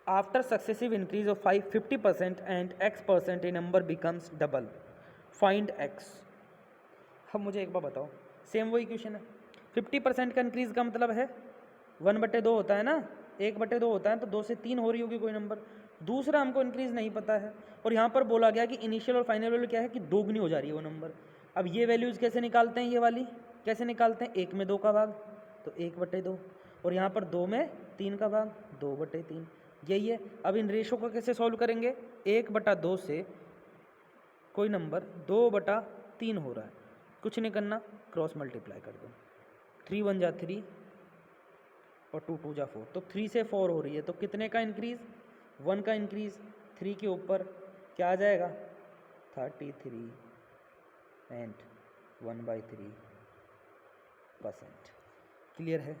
After successive increase of 50% and x% A number becomes double, find x। अब मुझे एक बार बताओ, सेम वही क्वेश्चन है, 50% का इंक्रीज का मतलब है 1/2 होता है ना, 1/2 होता है, तो 2 से 3 हो रही होगी कोई नंबर। दूसरा हमको इंक्रीज नहीं पता है, और यहाँ पर बोला गया कि इनिशियल और फाइनल वैल्यू क्या है कि दोगुनी हो जा रही है वो नंबर। अब ये वैल्यूज़ कैसे निकालते हैं, ये वाली कैसे निकालते हैं, 1 में 2 का भाग तो 1/2, और यहाँ पर 2 में 3 का भाग 2/3, यही है। अब इन रेशो को कैसे सॉल्व करेंगे, 1/2 से कोई नंबर 2/3 हो रहा है, कुछ नहीं करना, क्रॉस मल्टीप्लाई कर दो, 3 1 जा 3 और 2 2 जा 4, तो 3 से 4 हो रही है, तो कितने का इंक्रीज, 1 का इंक्रीज, 3 के ऊपर क्या आ जाएगा 33 एंड 1/3%। क्लियर है?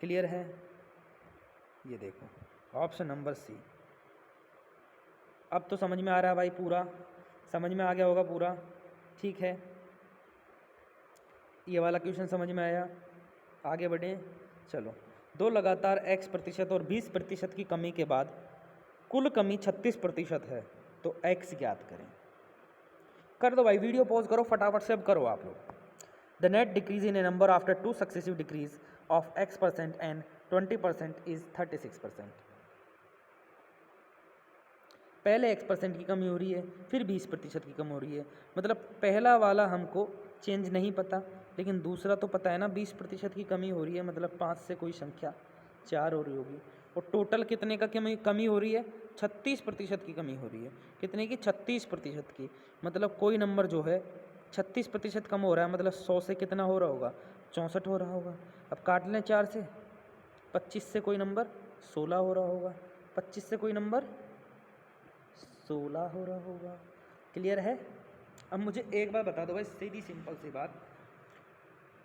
क्लियर है? ये देखो ऑप्शन नंबर सी। अब तो समझ में आ रहा है भाई, पूरा समझ में आ गया होगा पूरा। ठीक है, ये वाला क्वेश्चन समझ में आया, आगे बढ़ें। चलो, 2 लगातार x% और 20% की कमी के बाद कुल कमी 36% है, तो x ज्ञात करें। कर दो भाई, वीडियो पॉज करो फटाफट से, अब करो आप लोग। The net decrease in A number after 2 successive decrease of x% and 20% is 36%। पहले x% की कमी हो रही है, फिर 20% की कम हो रही है, मतलब पहला वाला हमको चेंज नहीं पता, लेकिन दूसरा तो पता है ना, 20% की कमी हो रही है, मतलब 5 से कोई संख्या 4 हो रही होगी, और टोटल कितने का कमी हो रही है, 36% की कमी हो रही है। कितने की, 36% की, मतलब कोई नंबर जो है 36% कम हो रहा है, मतलब 100 से कितना हो रहा होगा, 64 हो रहा होगा। अब काट लें 4 से, 25 से कोई नंबर 16 हो रहा होगा, 25 से कोई नंबर 16 हो रहा होगा। क्लियर है? अब मुझे एक बार बता दो भाई, सीधी सिंपल सी बात,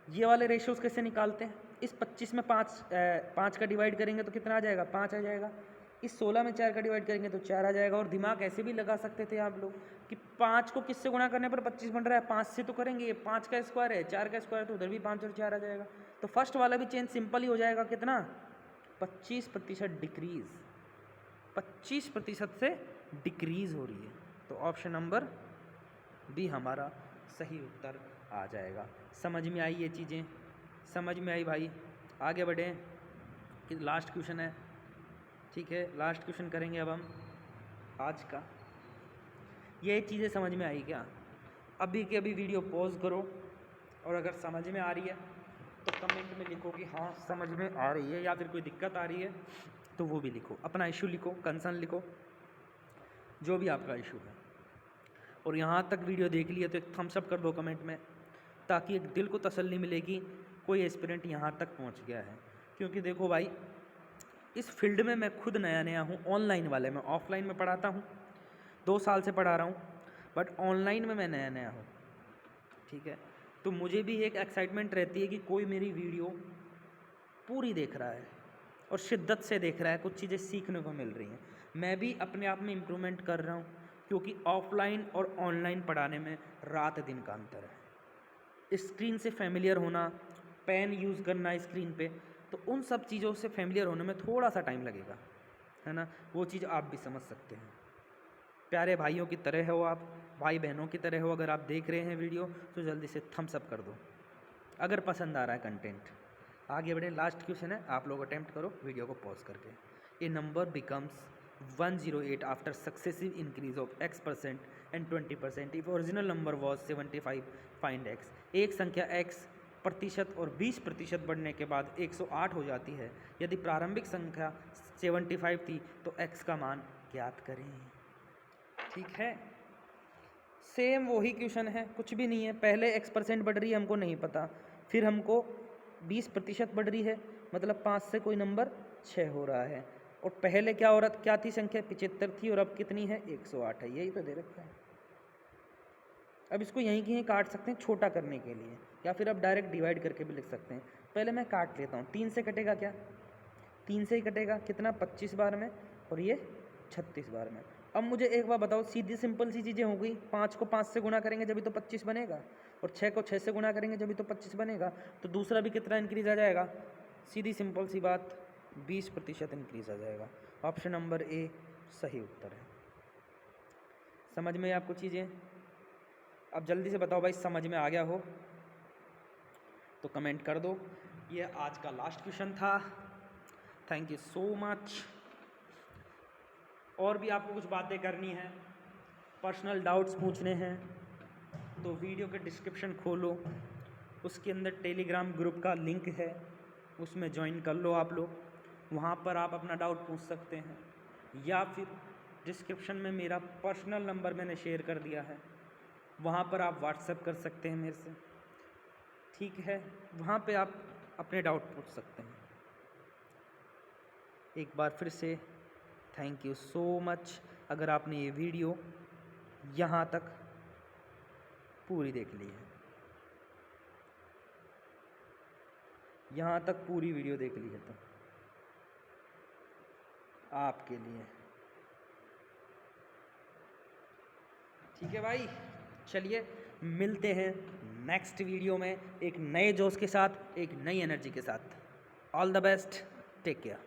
ये वाले रेशियोज कैसे निकालते हैं। इस 25 में 5 का डिवाइड करेंगे तो कितना आ जाएगा, 5 आ जाएगा। इस 16 में 4 का डिवाइड करेंगे तो 4 आ जाएगा। और दिमाग ऐसे भी लगा सकते थे आप लोग कि 5 को किससे गुणा करने पर 25 बन रहा है, 5 से तो करेंगे, 5 का स्क्वायर है, 4 का स्क्वायर है, तो उधर भी 5 और 4 आ जाएगा। तो फर्स्ट वाला भी चेंज सिंपल ही हो जाएगा, कितना, 25% डिक्रीज, 25% से डिक्रीज हो रही है। तो ऑप्शन नंबर बी हमारा सही उत्तर आ जाएगा। समझ में आई ये चीज़ें? समझ में आई भाई? आगे बढ़ें कि लास्ट क्वेश्चन है, ठीक है, लास्ट क्वेश्चन करेंगे अब हम आज का। ये चीज़ें समझ में आई क्या? अभी के अभी वीडियो पॉज करो और अगर समझ में आ रही है तो कमेंट में लिखो कि हाँ समझ में आ रही है, या फिर कोई दिक्कत आ रही है तो वो भी लिखो, अपना इशू लिखो, कंसर्न लिखो, जो भी आपका इशू है। और यहाँ तक वीडियो देख लिया तो एक थम्स अप कर दो कमेंट में, ताकि एक दिल को तसल्ली मिलेगी कोई एस्पिरेंट यहाँ तक पहुँच गया है। क्योंकि देखो भाई, इस फील्ड में मैं खुद नया नया हूँ, ऑनलाइन वाले में, ऑफलाइन में पढ़ाता हूँ, 2 साल से पढ़ा रहा हूँ, बट ऑनलाइन में मैं नया नया हूँ, ठीक है। तो मुझे भी एक एक्साइटमेंट रहती है कि कोई मेरी वीडियो पूरी देख रहा है और शिद्दत से देख रहा है, कुछ चीज़ें सीखने को मिल रही हैं। मैं भी अपने आप में इम्प्रूवमेंट कर रहा हूँ, क्योंकि ऑफलाइन और ऑनलाइन पढ़ाने में रात दिन का अंतर है। स्क्रीन से फैमिलियर होना, पेन यूज़ करना स्क्रीन पे, तो उन सब चीज़ों से फैमिलियर होने में थोड़ा सा टाइम लगेगा, है ना। वो चीज़ आप भी समझ सकते हैं। प्यारे भाइयों की तरह हो आप, भाई बहनों की तरह हो, अगर आप देख रहे हैं वीडियो तो जल्दी से थम्स अप कर दो अगर पसंद आ रहा है कंटेंट। आगे बढ़े, लास्ट क्वेश्चन है, आप लोग अटेम्प्ट करो वीडियो को पॉज करके। A number becomes 108 after successive increase of x% and 20% if original number was 75, find x। एक संख्या x प्रतिशत और 20% बढ़ने के बाद 108 हो जाती है। यदि प्रारंभिक संख्या 75 थी तो x का मान ज्ञात करें। ठीक है, सेम वही क्वेश्चन है, कुछ भी नहीं है। पहले x% बढ़ रही है, हमको नहीं पता, फिर हमको 20% बढ़ रही है, मतलब 5 से कोई नंबर 6 हो रहा है। और पहले क्या हो रहा, क्या थी संख्या, 75 थी, और अब कितनी है, 108 है। यही तो दे रखा है। अब इसको यहीं कहीं काट सकते हैं छोटा करने के लिए, या फिर अब डायरेक्ट डिवाइड करके भी लिख सकते हैं। पहले मैं काट लेता हूँ। 3 से कटेगा क्या, 3 से ही कटेगा, कितना, 25 बार में, और ये 36 बार में। अब मुझे एक बार बताओ, सीधी सिंपल सी चीज़ें हो गई। 5 को 5 से गुणा करेंगे जब तो 25 बनेगा, और 6 को 6 से गुणा करेंगे जब तो 25 बनेगा। तो दूसरा भी कितना इंक्रीज आ जाएगा, सीधी सिंपल सी बात, 20% इंक्रीज आ जाएगा। ऑप्शन नंबर ए सही उत्तर है। समझ में आपको चीज़ें? अब जल्दी से बताओ भाई, समझ में आ गया हो तो कमेंट कर दो। ये आज का लास्ट क्वेश्चन था। Thank you so much. और भी आपको कुछ बातें करनी है, पर्सनल डाउट्स पूछने हैं, तो वीडियो के डिस्क्रिप्शन खोलो, उसके अंदर टेलीग्राम ग्रुप का लिंक है, उसमें ज्वाइन कर लो आप लोग। वहाँ पर आप अपना डाउट पूछ सकते हैं, या फिर डिस्क्रिप्शन में मेरा पर्सनल नंबर मैंने शेयर कर दिया है, वहाँ पर आप व्हाट्सएप कर सकते हैं मेरे से, ठीक है। वहाँ पे आप अपने डाउट पूछ सकते हैं। एक बार फिर से थैंक यू सो मच, अगर आपने ये वीडियो यहाँ तक पूरी देख ली है, यहाँ तक पूरी वीडियो देख ली है, तो आपके लिए ठीक है भाई। चलिए मिलते हैं नेक्स्ट वीडियो में एक नए जोश के साथ, एक नई एनर्जी के साथ। All the best, take care.